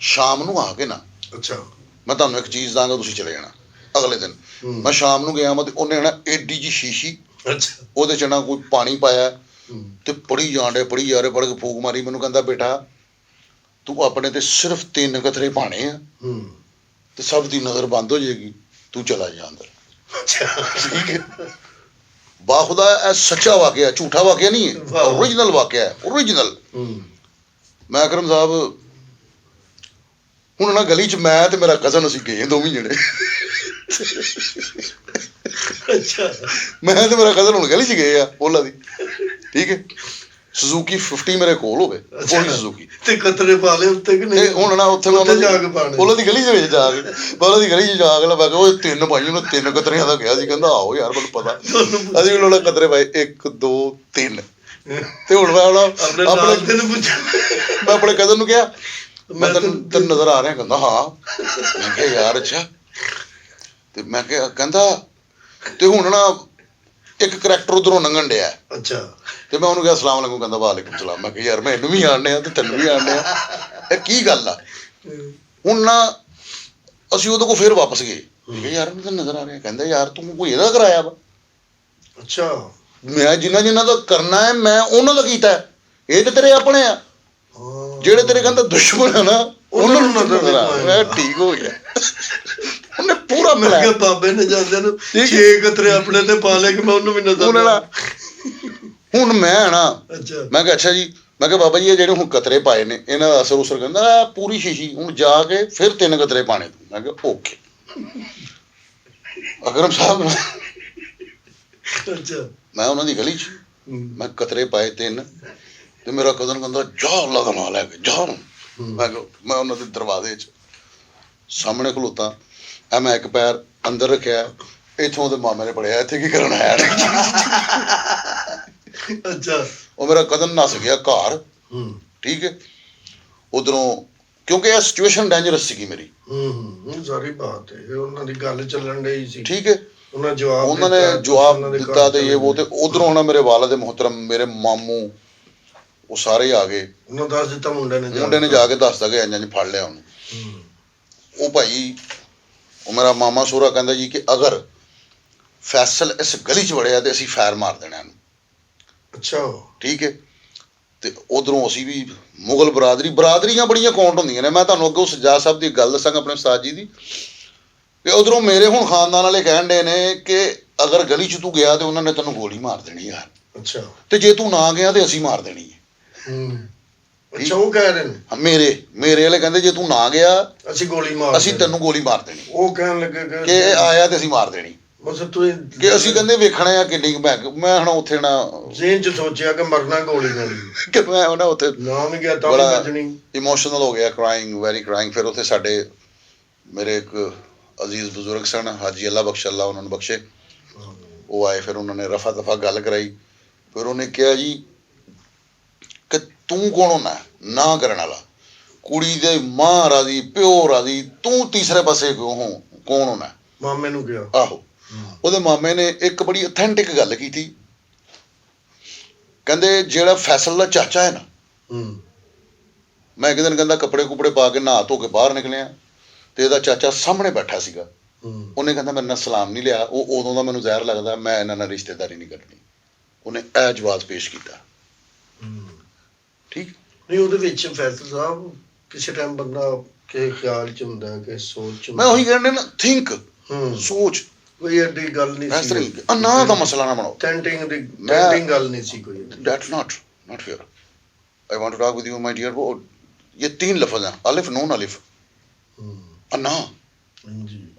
ਸ਼ਾਮ ਨੂੰ ਆ ਕੇ ਨਾ ਅੱਛਾ ਮੈਂ ਤੁਹਾਨੂੰ ਇੱਕ ਚੀਜ਼ ਦਾਂਗਾ, ਤੁਸੀਂ ਚਲੇ ਜਾਣਾ। ਅਗਲੇ ਦਿਨ ਮੈਂ ਸ਼ਾਮ ਨੂੰ ਗਿਆ, ਮੈਂ ਤੇ ਉਹਨੇ ਨਾ ਏਡੀ ਜੀ ਸ਼ੀਸ਼ੀ, ਅੱਛਾ ਉਹਦੇ ਚ ਨਾ ਕੋਈ ਪਾਣੀ ਪਾਇਆ ਤੇ ਪੜੀ ਜਾਣ ਡੇ, ਪੜੀ ਜਾ ਰਹੇ, ਪੜ ਕੇ ਫੂਕ ਮਾਰੀ। ਮੈਨੂੰ ਕਹਿੰਦਾ ਬੇਟਾ ਤੂੰ ਆਪਣੇ ਤੇ ਸਿਰਫ 3 ਕਤਰੇ ਪਾਣੇ ਆ ਤੇ ਸਭ ਦੀ ਨਜ਼ਰ ਬੰਦ ਹੋ ਜਾਏਗੀ, ਤੂੰ ਚਲਾ ਜਾ ਅੰਦਰ। ਠੀਕ ਹੈ, ਬਾਖੁਦਾ ਇਹ ਸੱਚਾ ਵਾਕਿਆ, ਝੂਠਾ ਵਾਕਿਆ ਨਹੀਂ ਹੈ, ਓਰੀਜਨਲ ਵਾਕਿਆ ਹੈ, ਓਰੀਜਨਲ। ਮੈਂ ਅਕਰਮ ਸਾਹਿਬ ਹੁਣ ਨਾ ਗਲੀ 'ਚ ਮੈਂ ਤੇ ਮੇਰਾ ਕਜ਼ਨ ਅਸੀਂ ਗਏ ਦੋਵੇਂ ਜਣੇ। ਅੱਛਾ, ਮੈਂ ਤੇ ਮੇਰਾ ਕਜ਼ਨ ਹੁਣ ਗਲੀ 'ਚ ਗਏ ਆ ਓਲਾ ਦੀ। ਠੀਕ ਹੈ, ਸੁਜ਼ੂਕੀ 50 ਮੇਰੇ ਕੋਲ ਹੋਵੇ, ਉਹੀ ਸੁਜ਼ੂਕੀ ਤੇ ਕਤਰੇ ਪਾ ਲਏ ਉੱਤੇ ਕਿ ਤੇ ਨਹੀਂ? ਹੁਣ ਨਾ ਉੱਥੇ ਜਾ ਕੇ ਪਾਣੇ ਉਹਨਾਂ ਦੀ ਗਲੀ ਦੇ ਵਿੱਚ ਜਾ ਕੇ, ਉਹਨਾਂ ਦੀ ਗਲੀ 'ਚ ਜਾ ਕੇ ਮੈਂ ਕਿਹਾ ਉਹ 3 ਭਾਈ, ਉਹਨੇ 3 ਕਤਰਿਆਂ ਦਾ ਕਿਹਾ ਸੀ। ਕਹਿੰਦਾ ਆਓ ਯਾਰ ਮੈਨੂੰ ਪਤਾ। ਅਸੀਂ ਵੀ ਉਹਨਾਂ ਕਤਰੇ ਪਾਏ 1 2 3 ਤੇ ਹੁਣ ਮੈਂ ਆਪਣੇ ਕਜ਼ਨ ਨੂੰ ਕਿਹਾ ਮੈਂ ਤੈਨੂੰ ਨਜ਼ਰ ਆ ਰਿਹਾ? ਕਹਿੰਦਾ ਹਾਂ। ਮੈਂ ਕਿਹਾ ਯਾਰ ਅੱਛਾ। ਤੇ ਮੈਂ ਕਿਹਾ ਕਹਿੰਦਾ ਤੇ ਹੁਣ ਨਾ ਇੱਕ ਕਰੈਕਟਰ ਉਧਰੋਂ ਲੰਘਣ ਡਿਆ। ਅੱਛਾ, ਤੇ ਮੈਂ ਉਹਨੂੰ ਕਿਹਾ ਅਸਲਾਮ ਵਾਲੇਕੁਮ। ਕਹਿੰਦਾ ਵਾਲੇਕੁਮ ਸਲਾਮ। ਮੈਂ ਕਿਹਾ ਯਾਰ ਮੈਨੂੰ ਵੀ ਆਣ ਡਿਆ ਤੇ ਤੈਨੂੰ ਵੀ ਆਣ ਡਿਆ, ਇਹ ਕੀ ਗੱਲ ਆ? ਹੁਣ ਨਾ ਅਸੀਂ ਉਹਦੇ ਕੋਲ ਫਿਰ ਵਾਪਸ ਗਏ। ਮੈਂ ਕਿਹਾ ਯਾਰ ਮੈਨੂੰ ਤਾਂ ਨਜ਼ਰ ਆ ਰਿਹਾ। ਕਹਿੰਦਾ ਯਾਰ ਤੂੰ ਕੋਈ ਇਹਦਾ ਕਰਾਇਆ ਵਾ? ਅੱਛਾ, ਮੈਂ ਜਿੰਨਾ ਦਾ ਕਰਨਾ ਹੈ ਮੈਂ ਉਹਨਾਂ ਦਾ ਕੀਤਾ, ਇਹ ਤੇ ਤੇਰੇ ਆਪਣੇ ਆ। ਜਿਹੜੇ ਤੇਰੇ ਕਹਿੰਦਾ ਦੁਸ਼ਮਣ ਆ ਨਾ ਉਹਨਾਂ ਨੂੰ ਨਜ਼ਰ ਆ। ਮੈਂ ਠੀਕ ਹੋ ਗਿਆ। ਉਹਨੇ ਪੂਰਾ ਮੈਂ ਕਿਹਾ ਬਾਬੇ ਨੇ ਜਾਂਦੇ ਨੂੰ 6 ਕਤਰੇ ਆਪਣੇ ਤੇ ਪਾ ਲਏ ਕਿ ਮੈਂ ਉਹਨੂੰ ਵੀ ਨਜ਼ਰ ਆ। ਹੁਣ ਮੈਂ ਨਾ ਅੱਛਾ, ਮੈਂ ਕਿਹਾ ਅੱਛਾ ਜੀ। ਮੈਂ ਕਿਹਾ ਬਾਬਾ ਜੀ ਇਹ ਜਿਹੜੇ ਹੁਣ ਕਤਰੇ ਪਾਏ ਨੇ ਇਹਨਾਂ ਦਾ ਅਸਰ ਉਸਰ। ਕਹਿੰਦਾ ਪੂਰੀ ਸ਼ੀਸ਼ੀ, ਹੁਣ ਜਾ ਕੇ ਫਿਰ 3 ਕਤਰੇ ਪਾਣੇ ਤੂੰ। ਮੈਂ ਕਿਹਾ ਓਕੇ। ਅਕਰਮ ਸਾਹਿਬ ਅੱਛਾ, ਮੈਂ ਉਹਨਾਂ ਦੀ ਗਲੀ 'ਚ ਮੈਂ ਕਤਰੇ ਪਾਏ 3 ਤੇ ਮੇਰਾ ਕਜ਼ਨ ਕਹਿੰਦਾ ਜਾ ਅੱਲਾ ਦਾ ਨਾਂ ਲੈ ਕੇ ਜਾ। ਮੈਂ ਕਿਹਾ ਮੈਂ ਉਹਨਾਂ ਦੇ ਦਰਵਾਜ਼ੇ 'ਚ ਸਾਹਮਣੇ ਖਲੋਤਾ, ਮੈਂ ਇੱਕ ਪੈਰ ਅੰਦਰ ਰੱਖਿਆ, ਇੱਥੋਂ ਉਹਦੇ ਮਾਮੇ ਨੇ ਪੜਿਆ ਇੱਥੇ ਕੀ ਕਰਨ ਆਇਆ? ਅੱਛਾ, ਉਹ ਮੇਰਾ ਕਜ਼ਨ ਨੱਸ ਗਿਆ ਘਰ। ਠੀਕ ਹੈ, ਉਧਰੋਂ ਕਿਉਂਕਿ ਇਹ ਸਿਚੁਏਸ਼ਨ ਡੇਂਜਰਸ ਸੀਗੀ ਮੇਰੀ। ਸਾਰੀ ਬਾਤ ਹੈ, ਉਹਨਾਂ ਦੀ ਗੱਲ ਚੱਲਣ ਡਈ ਸੀ। ਠੀਕ ਹੈ, ਉਹਨਾਂ ਨੇ ਜਵਾਬ ਦਿੱਤਾ ਤੇ ਇਹ ਉਹ ਤੇ ਉਧਰੋਂ ਹੁਣ ਮੇਰੇ ਵਾਲਿਦ ਮੁਹਤਰਮ, ਮੇਰੇ ਮਾਮੂ, ਉਹ ਸਾਰੇ ਆ ਗਏ। ਉਹਨਾਂ ਦੱਸ ਦਿੱਤਾ ਮੁੰਡੇ ਨੇ ਜਾ ਕੇ ਦੱਸਦਾ ਕਿ ਇੰਝ ਫੜ ਲਿਆ ਉਹਨੂੰ। ਉਹ ਭਾਈ ਉਹ ਮੇਰਾ ਮਾਮਾ ਸੋਹਰਾ ਕਹਿੰਦਾ ਜੀ ਕਿ ਅਗਰ ਫੈਸਲ ਇਸ ਗਲੀ 'ਚ ਵੜਿਆ ਤੇ ਅਸੀਂ ਫੈਰ ਮਾਰ ਦੇਣਾ ਇਹਨੂੰ। ਅੱਛਾ, ਠੀਕ ਹੈ, ਤੇ ਉਧਰੋਂ ਅਸੀਂ ਵੀ ਮੁਗਲ ਬਰਾਦਰੀਆਂ ਬੜੀਆਂ ਕਾਊਂਟ ਹੁੰਦੀਆਂ ਨੇ। ਮੈਂ ਤੁਹਾਨੂੰ ਅੱਗੇ ਸਜਾ ਸਾਹਿਬ ਦੀ ਗੱਲ ਦੱਸਾਂਗਾ ਆਪਣੇ ਉਸਤਾਦ ਜੀ ਦੀ, ਕਿ ਉਧਰੋਂ ਮੇਰੇ ਹੁਣ ਖਾਨਦਾਨ ਵਾਲੇ ਕਹਿਣ ਡੇ ਨੇ ਕਿ ਅਗਰ ਗਲੀ 'ਚ ਤੂੰ ਗਿਆ ਤੇ ਉਹਨਾਂ ਨੇ ਤੈਨੂੰ ਗੋਲੀ ਮਾਰ ਦੇਣੀ ਯਾਰ। ਅੱਛਾ, ਤੇ ਜੇ ਤੂੰ ਨਾ ਗਿਆ ਤੇ ਅਸੀਂ ਮਾਰ ਦੇਣੀ ਹੈ। ਅੱਛਾ, ਉਹ ਕਹਿ ਰਹੇ ਨੇ ਮੇਰੇ ਵਾਲੇ ਕਹਿੰਦੇ ਜੇ ਤੂੰ ਨਾ ਗਿਆ ਅਸੀਂ ਤੈਨੂੰ ਗੋਲੀ ਮਾਰ ਦੇਣੀ। ਉਹ ਕਹਿਣ ਲੱਗੇ ਕਿ ਆਇਆ ਤੇ ਅਸੀਂ ਮਾਰ ਦੇਣੀ। ਬਸ ਤੂੰ ਕਿ ਅਸੀਂ ਕਹਿੰਦੇ ਵੇਖਣਾ ਆ ਕਿੰਨੀ ਮੈਂ ਹੁਣ ਉੱਥੇ ਨਾ ਜ਼ੇਨ 'ਚ ਸੋਚਿਆ ਕਿ ਮਰਨਾ ਗੋਲੀ ਨਾਲ ਕਿ ਮੈਂ ਉਹਨਾਂ ਉੱਥੇ ਨਾ ਵੀ ਗਿਆ ਤਾਂ ਵੀ ਵੱਜਣੀ। ਇਮੋਸ਼ਨਲ ਹੋ ਗਿਆ, ਵੈਰੀ ਕ੍ਰਾਈਂਗ। ਫਿਰ ਉੱਥੇ ਸਾਡੇ ਮੇਰੇ ਇੱਕ ਅਜ਼ੀਜ਼ ਬਜ਼ੁਰਗ ਸਨ, ਹਾਜੀ ਅੱਲਾ ਬਖਸ਼, ਅੱਲਾ ਉਹਨਾਂ ਨੂੰ ਬਖਸ਼ੇ। ਉਹ ਆਏ, ਫਿਰ ਉਹਨਾਂ ਨੇ ਰਫਾ ਦਫਾ ਗੱਲ ਕਰਾਈ। ਫਿਰ ਉਹਨੇ ਕਿਹਾ ਜੀ ਕਿ ਤੂੰ ਕੌਣ ਹੋਣਾ ਨਾ ਕਰਨ ਵਾਲਾ? ਕੁੜੀ ਦੇ ਮਾਂ ਰਾਜ਼ੀ, ਪਿਓ ਰਾਜ਼ੀ, ਤੂੰ ਤੀਸਰੇ ਪਾਸੇ ਕੌਣ ਹੋਣਾ? ਮਾਮੇ ਨੂੰ ਕਿਹਾ। ਆਹੋ, ਉਹਦੇ ਮਾਮੇ ਨੇ ਇੱਕ ਬੜੀ ਅਥੈਂਟਿਕ ਗੱਲ ਕੀਤੀ। ਕਹਿੰਦੇ ਜਿਹੜਾ ਫੈਸਲ ਦਾ ਚਾਚਾ ਹੈ ਨਾ, ਮੈਂ ਇੱਕ ਦਿਨ ਕਹਿੰਦਾ ਕੱਪੜੇ ਕੁਪੜੇ ਪਾ ਕੇ ਨਹਾ ਧੋ ਕੇ ਬਾਹਰ ਨਿਕਲਿਆ ਤੇ ਇਹਦਾ ਚਾਚਾ ਸਾਹਮਣੇ ਬੈਠਾ ਸੀਗਾ। ਉਹਨੇ ਕਹਿੰਦਾ ਮੇਰੇ ਨਾਲ ਸਲਾਮ ਨਹੀਂ ਲਿਆ। ਉਹ ਉਦੋਂ ਦਾ ਮੈਨੂੰ ਜ਼ਹਿਰ ਲੱਗਦਾ, ਮੈਂ ਇਹਨਾਂ ਨਾਲ ਰਿਸ਼ਤੇਦਾਰੀ ਨਹੀਂ ਕਰਨੀ। ਉਹਨੇ ਇਹ ਜਵਾਬ ਪੇਸ਼ ਕੀਤਾ। ਠੀਕ ਨਹੀਂ, ਉਹਦੇ ਵਿੱਚ ਫੈਸਲ ਸਾਹਿਬ ਕਿਸੇ ਟਾਈਮ ਬੰਦਾ ਕਿਸੇ ਖਿਆਲ 'ਚ ਹੁੰਦਾ, ਕਿਸੇ ਸੋਚ 'ਚ। ਮੈਂ ਉਹੀ ਕਹਿੰਦਾ ਨਾ, ਥਿੰਕ, ਸੋਚ। ਕੋਈ ਐਡੀ ਗੱਲ ਨਹੀਂ ਸੀ, ਨਾ ਦਾ ਮਸਲਾ ਨਾ ਬਣਾਓ। ਟੈਂਟਿੰਗ ਗੱਲ ਨਹੀਂ ਸੀ ਕੋਈ। That's not fair. I want to talk with you, my dear boy. ये 3 लफ्ज हैं, अलिफ नून अलिफ अन्ना।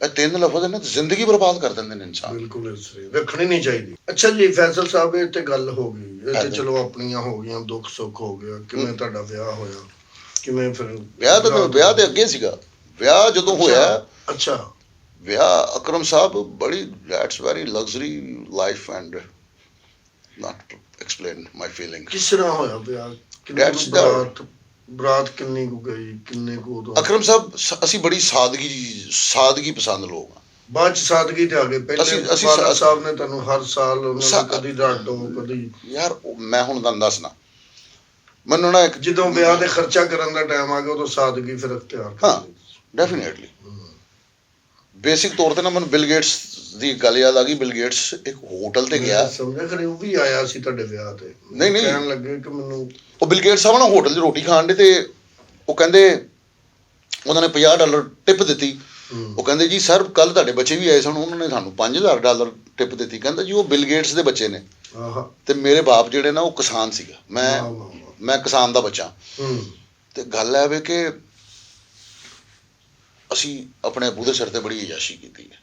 ਇਹ 3 ਲਫ਼ਜ਼ ਨੇ ਜ਼ਿੰਦਗੀ ਬਰਬਾਦ ਕਰ ਦਿੰਦੇ ਨੇ ਇਨਸਾਨ। ਬਿਲਕੁਲ ਰੱਖਣੀ ਨਹੀਂ ਚਾਹੀਦੀ। ਅੱਛਾ ਜੀ, ਫੈਸਲ ਸਾਹਿਬ ਇਹ ਤੇ ਗੱਲ ਹੋ ਗਈ, ਇਹ ਤੇ ਚਲੋ ਆਪਣੀਆਂ ਹੋ ਗਈਆਂ, ਦੁੱਖ ਸੁੱਖ ਹੋ ਗਿਆ। ਕਿਵੇਂ ਤੁਹਾਡਾ ਵਿਆਹ ਹੋਇਆ? ਕਿਵੇਂ ਫਿਰ ਵਿਆਹ ਤੇ ਅੱਗੇ ਸੀਗਾ। ਵਿਆਹ ਜਦੋਂ ਹੋਇਆ, ਅੱਛਾ, ਵਿਆਹ ਅਕਰਮ ਸਾਹਿਬ ਬੜੀ that's very luxury life and not explain my feeling. ਕਿਸ ਤਰ੍ਹਾਂ ਹੋਇਆ ਵਿਆਹ? ਬਰਾਤ ਕਿੰਨੀ ਕੁ ਗਈ, ਕਿੰਨੇ ਕੁ ਉਦੋਂ? ਅਕਰਮ ਸਾਹਿਬ ਅਸੀਂ ਬੜੀ ਸਾਦਗੀ ਪਸੰਦ ਲੋਕ ਹਾਂ। ਬਾਅਦ ਚ ਸਾਦਗੀ ਤੇ ਆ ਗਏ। ਪਹਿਲੇ ਫਾਦਰ ਸਾਹਿਬ ਨੇ ਤੁਹਾਨੂੰ ਹਰ ਸਾਲ ਉਹਨਾਂ ਨੂੰ ਕਦੀ ਡਾਂਟੋ ਕਦੀ। ਯਾਰ ਮੈਂ ਹੁਣ ਤੁਹਾਨੂੰ ਦੱਸਣਾ, ਮੈਨੂੰ ਨਾ ਇੱਕ ਜਦੋਂ ਵਿਆਹ ਦੇ ਖਰਚਾ ਕਰਨ ਦਾ ਟਾਈਮ ਆ ਗਿਆ ਉਦੋਂ ਸਾਦਗੀ ਫਿਰ ਅਖਤਿਆਰ ਕਰ ਲਈ। ਹਾਂ, ਡੈਫੀਨੇਟਲੀ। ਬੇਸਿਕ ਤੌਰ ਤੇ ਨਾ ਮੈਨੂੰ ਬਿਲ ਗੇਟਸ ਦੀ ਗੱਲ ਯਾਦ ਆ ਗਈ। ਬਿਲ ਗੇਟਸ ਇੱਕ ਹੋਟਲ ਤੇ ਗਿਆ, ਸਮਝਿਆ ਖਰੇ ਉਹ ਵੀ ਆਇਆ ਸੀ ਤੁਹਾਡੇ ਵਿਆਹ ਤੇ। ਨਹੀਂ ਕਹਿਣ ਲੱਗੇ ਕਿ ਮੈਨੂੰ ਉਹ ਬਿਲ ਗੇਟਸ ਸਾਹਿਬ ਨਾ ਹੋਟਲ 'ਚ ਰੋਟੀ ਖਾਣ ਦੇ ਤੇ ਉਹ ਕਹਿੰਦੇ ਉਹਨਾਂ ਨੇ $50 ਟਿਪ ਦਿੱਤੀ। ਉਹ ਕਹਿੰਦੇ ਜੀ ਸਰ ਕੱਲ ਤੁਹਾਡੇ ਬੱਚੇ ਵੀ ਆਏ ਸਨ, ਉਹਨਾਂ ਨੇ ਸਾਨੂੰ $5000 ਟਿਪ ਦਿੱਤੀ। ਕਹਿੰਦਾ ਜੀ ਉਹ ਬਿਲ ਗੇਟਸ ਦੇ ਬੱਚੇ ਨੇ ਤੇ ਮੇਰੇ ਬਾਪ ਜਿਹੜੇ ਨਾ ਉਹ ਕਿਸਾਨ ਸੀਗਾ, ਮੈਂ ਕਿਸਾਨ ਦਾ ਬੱਚਾ। ਤੇ ਗੱਲ ਹੈ ਵੇ ਕਿ ਅਸੀਂ ਆਪਣੇ ਅੱਬੂ ਦੇ ਸਿਰ ਤੇ ਬੜੀ ਅਯਾਸ਼ੀ ਕੀਤੀ ਹੈ।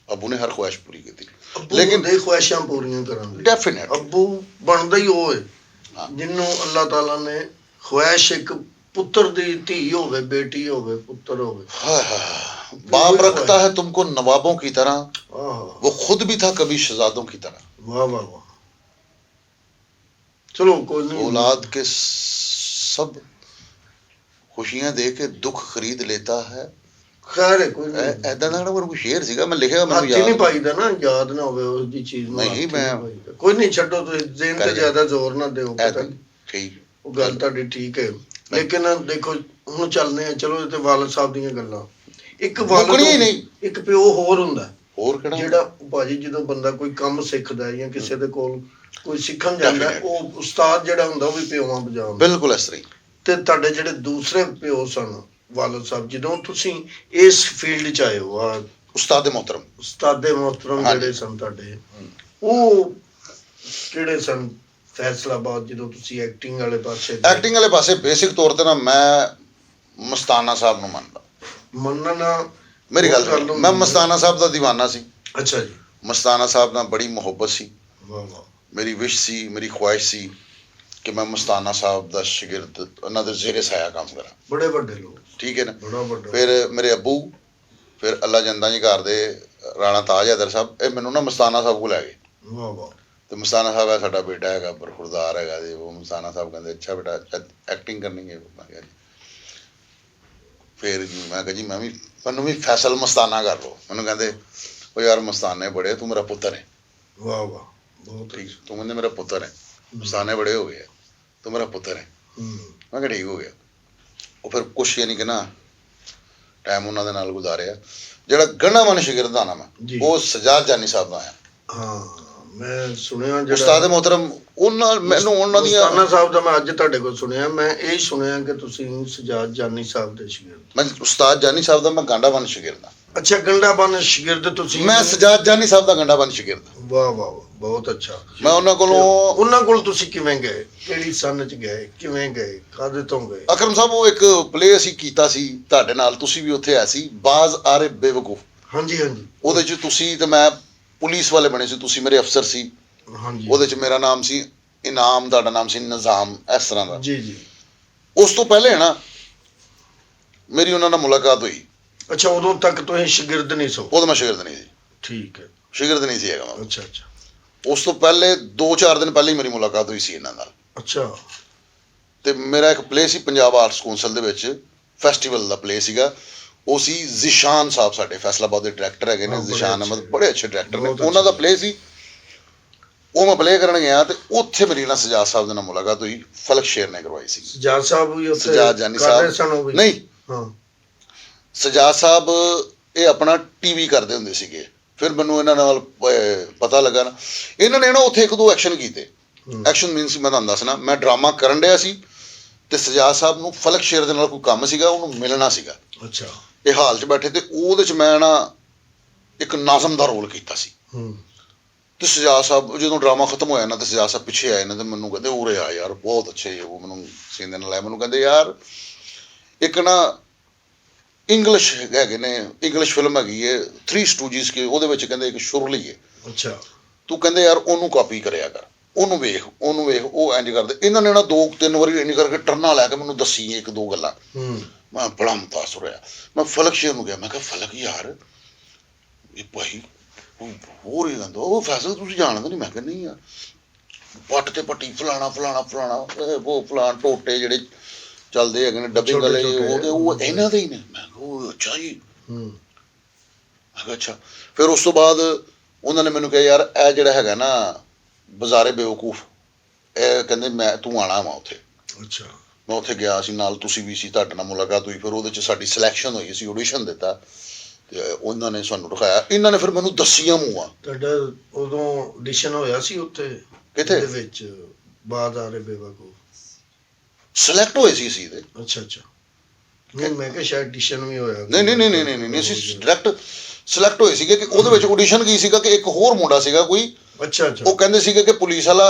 ਅੱਬੂ ਨੇ ਹਰ ਖੁਆਇਸ਼ ਪੂਰੀ ਕੀਤੀ, ਲੇਕਿਨ ਇਹ ਖੁਆਇਸ਼ਾਂ ਪੂਰੀਆਂ ਕਰਨ ਲਈ ਡੈਫੀਨੇਟ ਅੱਬੂ ਬਣਦਾ ਹੀ ਉਹ ਹੈ ਜਿਹਨੂੰ ਅੱਲਾਹ ਤਾਲਾ ਨੇ ਖੁਆਇਸ਼, ਇੱਕ ਪੁੱਤਰ ਦੀ ਧੀ ਹੋਵੇ, ਬੇਟੀ ਹੋਵੇ, ਪੁੱਤਰ ਹੋਵੇ। बाप रखता है तुमको नवाबों की तरह, वो खुद भी था कभी शहजादों की तरह। वाह वाह वाह। चलो कोई नहीं, औलाद के सब खुशियां दे के दुख खरीद लेता है। खैर है कोई नहीं, ऐदा ना कोई शेर सीगा मैं लिखिਆ ਮੈਨੂੰ ਯਾਦ ਨਹੀਂ ਪਾਈਦਾ ਨਾ, ਯਾਦ ਨਾ ਹੋਵੇ ਉਸ ਦੀ ਚੀਜ਼ ਨੂੰ। ਨਹੀਂ ਮੈਂ ਕੋਈ ਨਹੀਂ, ਛੱਡੋ ਤੁਸੀਂ ਜ਼ਿਹਨ ਤੇ ਜ਼ਿਆਦਾ ਜ਼ੋਰ ਨਾ ਦਿਓ। ਠੀਕ, ਉਹ ਗੱਲ ਤੁਹਾਡੀ ਠੀਕ ਹੈ, ਲੇਕਿਨ ਦੇਖੋ ਹੁਣ ਚੱਲਦੇ ਆ, ਚਲੋ ਇਹ ਤੇ ਵਾਲਦ ਸਾਹਿਬ ਦੀਆਂ ਗੱਲਾਂ। ਇੱਕ ਵਾਲਦ ਨਹੀਂ, ਇੱਕ ਪਿਓ ਹੋਰ ਹੁੰਦਾ, ਹੋਰ ਕਿਹੜਾ ਜਿਹੜਾ ਭਾਜੀ ਜਦੋਂ ਬੰਦਾ ਕੋਈ ਕੰਮ ਸਿੱਖਦਾ ਜਾਂ ਕਿਸੇ ਦੇ ਕੋਲ ਕੋਈ ਸਿੱਖਣ ਜਾਂਦਾ, ਉਹ ਉਸਤਾਦ ਜਿਹੜਾ ਹੁੰਦਾ ਉਹ ਵੀ ਪਿਓਾਂ ਬਜਾਉਂਦਾ। ਬਿਲਕੁਲ ਇਸ ਤਰ੍ਹਾਂ। ਤੇ ਤੁਹਾਡੇ ਜਿਹੜੇ ਦੂਸਰੇ ਪਿਓ ਸਨ ਵਾਲਦ ਸਾਹਿਬ, ਜਦੋਂ ਤੁਸੀਂ ਇਸ ਫੀਲਡ 'ਚ ਆਏ ਹੋ, ਉਸਤਾਦ ਮੁਹਤਰਮ ਜਿਹੜੇ ਸਨ ਤੁਹਾਡੇ, ਉਹ ਕਿਹੜੇ ਸਨ? ਫੈਸਲਾਬਾਦ ਜਦੋਂ ਤੁਸੀਂ ਐਕਟਿੰਗ ਵਾਲੇ ਪਾਸੇ ਬੇਸਿਕ ਤੌਰ ਤੇ ਨਾ ਮੈਂ ਮਸਤਾਨਾ ਸਾਹਿਬ ਨੂੰ ਮੰਨਣਾ। ਮੇਰੀ ਗੱਲ ਸੁਣ, ਮੈਂ ਮਸਤਾਨਾ ਸਾਹਿਬ ਦਾ دیਵਾਨਾ ਸੀ। ਅੱਛਾ ਜੀ। ਮਸਤਾਨਾ ਸਾਹਿਬ ਨਾਲ ਬੜੀ ਮੁਹੱਬਤ ਸੀ। ਵਾਹ ਵਾਹ। ਮੇਰੀ ਵਿਸ਼ ਸੀ, ਮੇਰੀ ਖੁਆਇਸ਼ ਸੀ ਕਿ ਮੈਂ ਮਸਤਾਨਾ ਸਾਹਿਬ ਦਾ ਸ਼ਾਗਿਰਦ, ਉਹਨਾਂ ਦੇ ਜ਼ੇਰੇ ਸਾਇਆ ਕੰਮ ਕਰਾਂ। ਬੜੇ ਵੱਡੇ ਲੋਕ, ਠੀਕ ਹੈ ਨਾ। ਬੜਾ ਵੱਡਾ। ਫਿਰ ਮੇਰੇ ਅੱਬੂ, ਫਿਰ ਅੱਲਾ ਜੰਦਾਂ ਜੀ ਘਰ ਦੇ ਰਾਣਾ ਤਾਜ ਹੈਦਰ ਸਾਹਿਬ, ਇਹ ਮੈਨੂੰ ਨਾ ਮਸਤਾਨਾ ਸਾਹਿਬ ਕੋਲ ਲੈ ਗਏ। ਵਾਹ ਵਾਹ। ਤੇ ਮਸਤਾਨਾ ਸਾਹਿਬ ਹੈ ਸਾਡਾ ਬੇਟਾ ਹੈਗਾ, ਬਰਖੁਰਦਾਰ ਹੈਗਾ ਜੀ। ਉਹ ਮਸਤਾਨਾ ਸਾਹਿਬ ਕਹਿੰਦੇ ਅੱਛਾ ਬੇਟਾ ਐਕਟਿੰਗ ਕਰਨੀ ਹੈ। ਮੈਂ ਕਿਹਾ ਜੀ। ਫਿਰ ਮੈਂ ਕਿਹਾ ਜੀ ਮੈਨੂੰ ਵੀ ਫੈਸਲ ਮਸਤਾਨਾ ਕਰ ਲਓ। ਮੈਨੂੰ ਕਹਿੰਦੇ ਉਹ ਯਾਰ ਮਸਤਾਨੇ ਬੜੇ, ਤੂੰ ਮੇਰਾ ਪੁੱਤਰ ਹੈ। ਵਾਹ ਵਾਹ, ਬਹੁਤ ਠੀਕ, ਤੂੰ ਕਹਿੰਦੇ ਮੇਰਾ ਪੁੱਤਰ ਹੈ, ਮਸਤਾਨੇ ਬੜੇ ਹੋ ਗਏ, ਤੂੰ ਮੇਰਾ ਪੁੱਤਰ ਹੈ। ਮੈਂ ਕਿਹਾ ਠੀਕ ਹੋ ਗਿਆ। ਉਹ ਫਿਰ ਕੁਛ ਯਾਨੀ ਕਿ ਨਾ ਟਾਈਮ ਉਹਨਾਂ ਦੇ ਨਾਲ ਗੁਜ਼ਾਰਿਆ। ਜਿਹੜਾ ਗਣਾਵਨ ਸ਼ਾਗਿਰਦ ਆ ਨਾ ਮੈਂ, ਉਹ ਸਜਾਦ ਜਾਨੀ ਸਾਹਿਬ ਦਾ ਆਇਆ। ਹਾਂ ਮੈਂ ਸੁਣਿਆ, ਉਸਤਾਦ ਮੁਹਤਰਮ ਉਹਨਾਂ ਦੀਆਂ ਮਸਤਾਨਾ ਸਾਹਿਬ ਦਾ ਮੈਂ ਅੱਜ ਤੁਹਾਡੇ ਕੋਲ ਸੁਣਿਆ। ਮੈਂ ਇਹ ਸੁਣਿਆ ਕਿ ਤੁਸੀਂ ਸਜਾਦ ਜਾਨੀ ਸਾਹਿਬ ਦੇ ਸ਼ਾਗਿਰਦ। ਮੈਂ ਉਸਤਾਦ ਜਾਨੀ ਸਾਹਿਬ ਦਾ ਮੈਂ ਗੰਡਾਵਨ ਸ਼ਾਗਿਰਦ ਹਾਂ। ਅੱਛਾ, ਗੰਡਾਵਨ ਸ਼ਾਗਿਰਦ ਤੁਸੀਂ? ਮੈਂ ਸਜਾਦ ਜਾਨੀ ਸਾਹਿਬ ਦਾ ਗੰਡਾਵਨ ਸ਼ਾਗਿਰਦ। ਵਾਹ ਵਾਹ, ਬਹੁਤ ਅੱਛਾ। ਮੈਂ ਉਹਨਾਂ ਕੋਲ ਤੁਸੀਂ ਕਿਵੇਂ ਗਏ? ਕਿਹੜੀ ਸਨ ਚ ਗਏ? ਕਿਵੇਂ ਗਏ? ਕਾਹਦੇ ਤੋਂ ਗਏ? ਅਕਰਮ ਸਾਹਿਬ, ਉਹ ਇੱਕ ਪਲੇ ਅਸੀਂ ਕੀਤਾ ਸੀ ਤੁਹਾਡੇ ਨਾਲ, ਤੁਸੀਂ ਵੀ ਉੱਥੇ ਆਏ ਸੀ, ਬਾਜ਼ ਆਰੇ ਬੇਵਕੂਫ। ਹਾਂਜੀ ਹਾਂਜੀ। ਉਹਦੇ ਚ ਤੁਸੀਂ ਤੇ ਮੈਂ ਪੁਲਿਸ ਵਾਲੇ ਬਣੇ ਸੀ, ਤੁਸੀਂ ਮੇਰੇ ਅਫਸਰ ਸੀ। ਹਾਂਜੀ। ਉਹਦੇ ਚ ਮੇਰਾ ਨਾਮ ਸੀ ਇਨਾਮ, ਤੁਹਾਡਾ ਨਾਮ ਸੀ ਨਿਜ਼ਾਮ, ਇਸ ਤਰ੍ਹਾਂ ਦਾ। ਜੀ ਜੀ। ਉਸ ਤੋਂ ਪਹਿਲੇ ਨਾ ਮੇਰੀ ਉਹਨਾਂ ਨਾਲ ਮੁਲਾਕਾਤ ਹੋਈ। ਅੱਛਾ, ਉਦੋਂ ਤੱਕ ਤੁਸੀਂ ਸ਼ਾਗਿਰਦ ਨਹੀਂ ਸੋ? ਉਦੋਂ ਮੈਂ ਸ਼ਾਗਿਰਦ ਨਹੀਂ ਸੀ। ਠੀਕ ਹੈ, ਸ਼ਾਗਿਰਦ ਨਹੀਂ ਸੀ ਹੈਗਾ ਮੈਂ। ਅੱਛਾ ਅੱਛਾ। ਉਸ ਤੋਂ ਪਹਿਲੇ 2-4 ਦਿਨ ਪਹਿਲੇ ਹੀ ਮੇਰੀ ਮੁਲਾਕਾਤ ਹੋਈ ਸੀ ਇਹਨਾਂ ਨਾਲ। ਅੱਛਾ। ਤੇ ਮੇਰਾ ਇੱਕ ਪਲੇ ਸੀ ਪੰਜਾਬ ਆਰਟਸ ਕੌਂਸਲ ਦੇ ਵਿੱਚ, ਫੈਸਟੀਵਲ ਦਾ ਪਲੇ ਸੀਗਾ। ਉਹ ਸੀ ਜ਼ਿਸ਼ਾਨ ਸਾਹਿਬ, ਸਾਡੇ ਫੈਸਲਾਬਾਦ ਦੇ ਡਾਇਰੈਕਟਰ ਹੈਗੇ ਨੇ, ਜ਼ਿਸ਼ਾਨ ਅਹਿਮਦ, ਬੜੇ ਅੱਛੇ ਡਾਇਰੈਕਟਰ ਨੇ। ਉਹਨਾਂ ਦਾ ਪਲੇ ਸੀ, ਉਹ ਮੈਂ ਪਲੇ ਕਰਨ ਗਿਆ ਤੇ ਉੱਥੇ ਮੇਰੀ ਨਾਲ ਸਜਾਦ ਸਾਹਿਬ ਦੇ ਨਾਲ ਮੁਲਾਕਾਤ ਹੋਈ। ਫਲਕ ਸ਼ੇਰ ਨੇ ਕਰਵਾਈ ਸੀ। ਸਜਾਦ ਸਾਹਿਬ ਵੀ ਉੱਥੇ? ਸਜਾਦ ਜਾਨੀ ਸਾਹਿਬ ਨਹੀਂ, ਹਾਂ, ਸਜਾਦ ਸਾਹਿਬ ਇਹ ਆਪਣਾ ਟੀਵੀ ਕਰਦੇ ਹੁੰਦੇ ਸੀਗੇ। ਫਿਰ ਮੈਨੂੰ ਇਹਨਾਂ ਨਾਲ ਪਤਾ ਲੱਗਾ ਨਾ, ਇਹਨਾਂ ਨੇ ਨਾ ਉੱਥੇ 1-2 ਐਕਸ਼ਨ ਕੀਤੇ। ਐਕਸ਼ਨ ਮੀਨਸ ਮੈਂ ਤੁਹਾਨੂੰ ਦੱਸਣਾ, ਮੈਂ ਡਰਾਮਾ ਕਰਨ ਡਿਆ ਸੀ ਤੇ ਸਜਾਦ ਸਾਹਿਬ ਨੂੰ ਫਲਕ ਸ਼ੇਰ ਦੇ ਨਾਲ ਕੋਈ ਕੰਮ ਸੀਗਾ, ਉਹਨੂੰ ਮਿਲਣਾ ਸੀਗਾ। ਅੱਛਾ। ਇਹ ਹਾਲ 'ਚ ਬੈਠੇ ਤੇ ਉਹਦੇ 'ਚ ਮੈਂ ਨਾ ਇੱਕ ਨਾਜ਼ਮ ਦਾ ਰੋਲ ਕੀਤਾ ਸੀ। ਤੇ ਸਜਾਦ ਸਾਹਿਬ ਜਦੋਂ ਡਰਾਮਾ ਖਤਮ ਹੋਇਆ ਨਾ, ਤੇ ਸਜਾਦ ਸਾਹਿਬ ਪਿੱਛੇ ਆਏ ਨੇ ਤੇ ਮੈਨੂੰ ਕਹਿੰਦੇ ਉਰੇ ਆ ਯਾਰ, ਬਹੁਤ ਅੱਛੇ। ਉਹ ਮੈਨੂੰ ਸੀਨ ਨਾਲ ਆਇਆ, ਮੈਨੂੰ ਕਹਿੰਦੇ ਯਾਰ ਇੱਕ ਨਾ ਇੰਗਲਿਸ਼ ਹੈਗੇ ਨੇ, ਇੰਗਲਿਸ਼ ਫਿਲਮ ਹੈਗੀ ਹੈ 3 ਸਟੂਜੀਜ਼ ਕੇ, ਉਹਦੇ ਵਿੱਚ ਕਹਿੰਦੇ ਇੱਕ ਸ਼ੁਰਲੀ ਹੈ। ਅੱਛਾ। ਤੂੰ ਕਹਿੰਦੇ ਯਾਰ ਉਹਨੂੰ ਕਾਪੀ ਕਰਿਆ ਕਰ, ਉਹਨੂੰ ਵੇਖ। ਉਹ ਇੰਜ ਕਰਦੇ। ਇਹਨਾਂ ਨੇ ਨਾ 2-3 ਵਾਰੀ ਇੰਜ ਕਰਕੇ ਟਰਨਾਂ ਲੈ ਕੇ ਮੈਨੂੰ ਦੱਸੀ 1-2 ਗੱਲਾਂ। ਮੈਂ ਬੜਾ ਮੁਤਾਸਰ ਹੋਇਆ। ਮੈਂ ਫਲਕ ਸ਼ੇਰ ਨੂੰ ਗਿਆ, ਮੈਂ ਕਿਹਾ ਫਲਕ ਯਾਰ ਇਹ ਭਾਈ ਹੋਰ ਹੀ ਕਹਿੰਦਾ, ਉਹ ਫੈਸਲ ਤੁਸੀਂ ਜਾਣਦੇ ਨਹੀਂ? ਮੈਂ ਕਿਹਾ ਨਹੀਂ ਯਾਰ, ਪੱਟ ਤੇ ਪੱਟੀ ਫਲਾਣਾ ਉਹ ਫਲਾਣ ਟੋਟੇ ਜਿਹੜੇ ਚੱਲਦੇ ਹੈਗੇ ਨੇ ਡੱਬਿੰਗ ਵਾਲੇ, ਉਹ ਇਹਨਾਂ ਦੇ ਹੀ ਨੇ। ਮੈਂ ਕਿਹਾ ਅੱਛਾ ਜੀ। ਮੈਂ ਕਿਹਾ ਅੱਛਾ। ਫਿਰ ਉਸ ਤੋਂ ਬਾਅਦ ਉਹਨਾਂ ਨੇ ਮੈਨੂੰ ਕਿਹਾ ਯਾਰ ਇਹ ਜਿਹੜਾ ਹੈਗਾ ਨਾ ਬਜ਼ਾਰੇ ਬੇਵਕੂਫ, ਇਹ ਕਹਿੰਦੇ ਤੂੰ ਆਉਣਾ ਵਾ ਉੱਥੇ। ਅੱਛਾ। ਮੈਂ ਉੱਥੇ ਗਿਆ ਸੀ, ਨਾਲ ਤੁਸੀਂ ਵੀ ਸੀ, ਤੁਹਾਡੇ ਨਾਲ ਮੁਲਾਕਾਤ ਹੋਈ। ਫਿਰ ਉਹਦੇ 'ਚ ਸਾਡੀ ਸਿਲੈਕਸ਼ਨ ਹੋਈ, ਅਸੀਂ ਆਡੀਸ਼ਨ ਦਿੱਤਾ ਤੇ ਉਹਨਾਂ ਨੇ ਸਾਨੂੰ ਦਿਖਾਇਆ। ਇਹਨਾਂ ਨੇ ਫਿਰ ਮੈਨੂੰ ਦੱਸੀਆਂ ਮੂੰਹਾਂ। ਤੁਹਾਡਾ ਉਦੋਂ ਆਡੀਸ਼ਨ ਹੋਇਆ ਸੀ ਉੱਥੇ? ਕਿੱਥੇ? ਵਿੱਚ ਬਾਜ਼ ਆਰੇ ਬੇਵਕੂਫ। ਸਿਲੈਕਟ ਹੋਏ ਸੀ ਦੇ। ਅੱਛਾ ਅੱਛਾ, ਨਹੀਂ ਮੈਂ ਕਿਹਾ ਸ਼ਾਇਦ ਐਡੀਸ਼ਨ ਵੀ ਹੋਇਆ। ਨਹੀਂ ਅਸੀਂ ਡਾਇਰੈਕਟ ਸਿਲੈਕਟ ਹੋਏ ਸੀਗੇ ਕਿ ਉਹਦੇ ਵਿੱਚ ਆਡੀਸ਼ਨ ਕੀ ਸੀਗਾ ਕਿ ਇੱਕ ਹੋਰ ਮੁੰਡਾ ਸੀਗਾ ਕੋਈ। ਅੱਛਾ ਅੱਛਾ, ਉਹ ਕਹਿੰਦੇ ਸੀਗੇ ਕਿ ਪੁਲਿਸ ਵਾਲਾ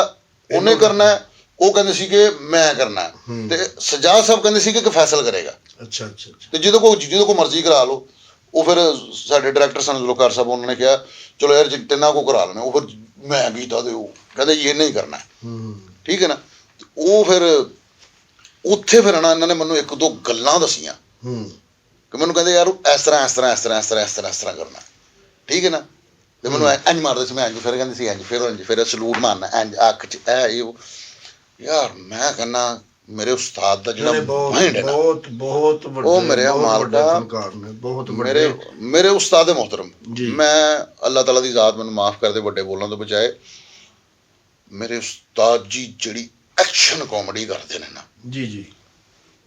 ਉਹਨੇ ਕਰਨਾ ਹੈ, ਉਹ ਕਹਿੰਦੇ ਸੀਗੇ ਮੈਂ ਕਰਨਾ ਹੈ, ਤੇ ਸਜਾਦ ਸਾਹਿਬ ਕਹਿੰਦੇ ਸੀਗੇ ਕਿ ਫੈਸਲਾ ਕਰੇਗਾ। ਅੱਛਾ ਅੱਛਾ, ਤੇ ਜਿਹਦੇ ਕੋ ਮਰਜ਼ੀ ਕਰਾ ਲਓ। ਉਹ ਫਿਰ ਸਾਡੇ ਡਾਇਰੈਕਟਰ ਸੰਜਲੋਕਾਰ ਸਾਹਿਬ ਉਹਨਾਂ ਨੇ ਕਿਹਾ ਚਲੋ ਯਾਰ ਤਿੰਨਾਂ ਕੋ ਕਰਾ ਲੈਣਾ। ਉਹ ਫਿਰ ਮੈਂ ਕੀਤਾ ਤੇ ਉਹ ਕਹਿੰਦੇ ਜੀ ਇਹਨੇ ਹੀ ਕਰਨਾ, ਠੀਕ ਹੈ ਨਾ। ਉਹ ਫਿਰ ਉੱਥੇ ਫਿਰ ਨਾ ਇਹਨਾਂ ਨੇ ਮੈਨੂੰ ਇੱਕ ਦੋ ਗੱਲਾਂ ਦੱਸੀਆਂ ਕਿ ਮੈਨੂੰ ਕਹਿੰਦੇ ਯਾਰ ਇਸ ਤਰ੍ਹਾਂ ਇਸ ਤਰ੍ਹਾਂ ਇਸ ਤਰ੍ਹਾਂ ਇਸ ਤਰ੍ਹਾਂ ਇਸ ਤਰ੍ਹਾਂ ਇਸ ਤਰ੍ਹਾਂ ਕਰਨਾ, ਠੀਕ ਹੈ ਨਾ। ਤੇ ਮੈਨੂੰ ਇੰਝ ਮਾਰਦੇ ਸੀ, ਮੈਂ ਇੰਝ ਫਿਰ ਕਹਿੰਦੇ ਸੀ ਇੰਝ ਫਿਰ ਸਲੂਟ ਮਾਰਨਾ ਇੰਝ ਅੱਖ 'ਚ ਇਹ ਯਾਰ ਮੈਂ ਕਹਿੰਦਾ ਮੇਰੇ ਉਸਤਾਦ ਦਾ ਜਿਹੜਾ ਮਾਈਂਡ ਹੈ ਨਾ ਬਹੁਤ ਵੱਡੇ, ਉਹ ਮੇਰੇ ਮਾਲਕਾ ਬਹੁਤ ਵੱਡੇ ਮੇਰੇ ਉਸਤਾਦ ਮੁਹਤਰਮ। ਮੈਂ ਅੱਲਾਹ ਤਾਲਾ ਦੀ ਜ਼ਾਤ ਮੈਨੂੰ ਮਾਫ ਕਰਦੇ ਵੱਡੇ ਬੋਲਣ ਤੋਂ ਬਚਾਏ। ਮੇਰੇ ਉਸਤਾਦ ਜੀ ਜਿਹੜੀ ਐਕਸ਼ਨ ਕਾਮੇਡੀ ਕਰਦੇ ਨੇ ਨਾ ਜੀ ਜੀ,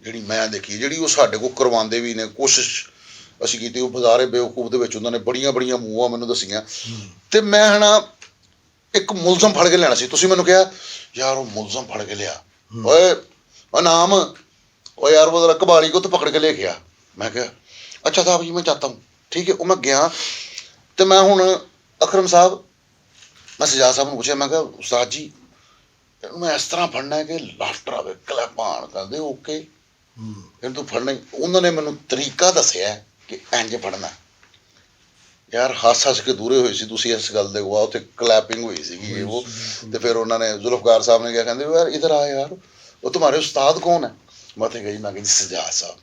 ਜਿਹੜੀ ਮੈਂ ਦੇਖੀ, ਜਿਹੜੀ ਉਹ ਸਾਡੇ ਕੋਲ ਕਰਵਾਉਂਦੇ ਵੀ ਨੇ, ਕੋਸ਼ਿਸ਼ ਅਸੀਂ ਕੀਤੀ। ਉਹ ਬਾਜ਼ਾਰੇ ਬੇਵਕੂਫ ਦੇ ਵਿੱਚ ਉਹਨਾਂ ਨੇ ਬੜੀਆਂ ਬੜੀਆਂ ਮੂਹਾਂ ਮੈਨੂੰ ਦੱਸੀਆਂ। ਤੇ ਮੈਂ ਹਨਾ ਇੱਕ ਮੁਲਜ਼ਮ ਫੜ ਕੇ ਲੈਣਾ ਸੀ। ਤੁਸੀਂ ਮੈਨੂੰ ਕਿਹਾ ਯਾਰ ਉਹ ਮੁਲਜ਼ਮ ਫੜ ਕੇ ਲਿਆ, ਓਏ ਉਹ ਨਾਮ ਉਹ ਯਾਰ ਉਹ ਕਬਾੜੀ को तो पकड़ के ले गया। मैं क्या अच्छा साहब जी मैं चाहता हूँ, ठीक है। वो मैं गया तो मैं हूँ अकरम साहब मैं सजाद साहब ने पूछा, मैं क्या उस्ताद जी मैं इस तरह फड़ना है कि लाफ्टर आवे क्लैपान कर दे ओके फिर तू फड़ना। उन्होंने मैनू तरीका दसिया कि इंज फड़ना यार। हस हस के दूरे हुए सी तुसी इस गल दे गवाह। उत्थे क्लैपिंग हुई सी वो। तो फिर उन्होंने जुल्फकार साहब ने क्या कहते यार इधर आ यार वो तुम्हारे उस्ताद कौन है। मैं तो गई, मैं कही सजाद साहब।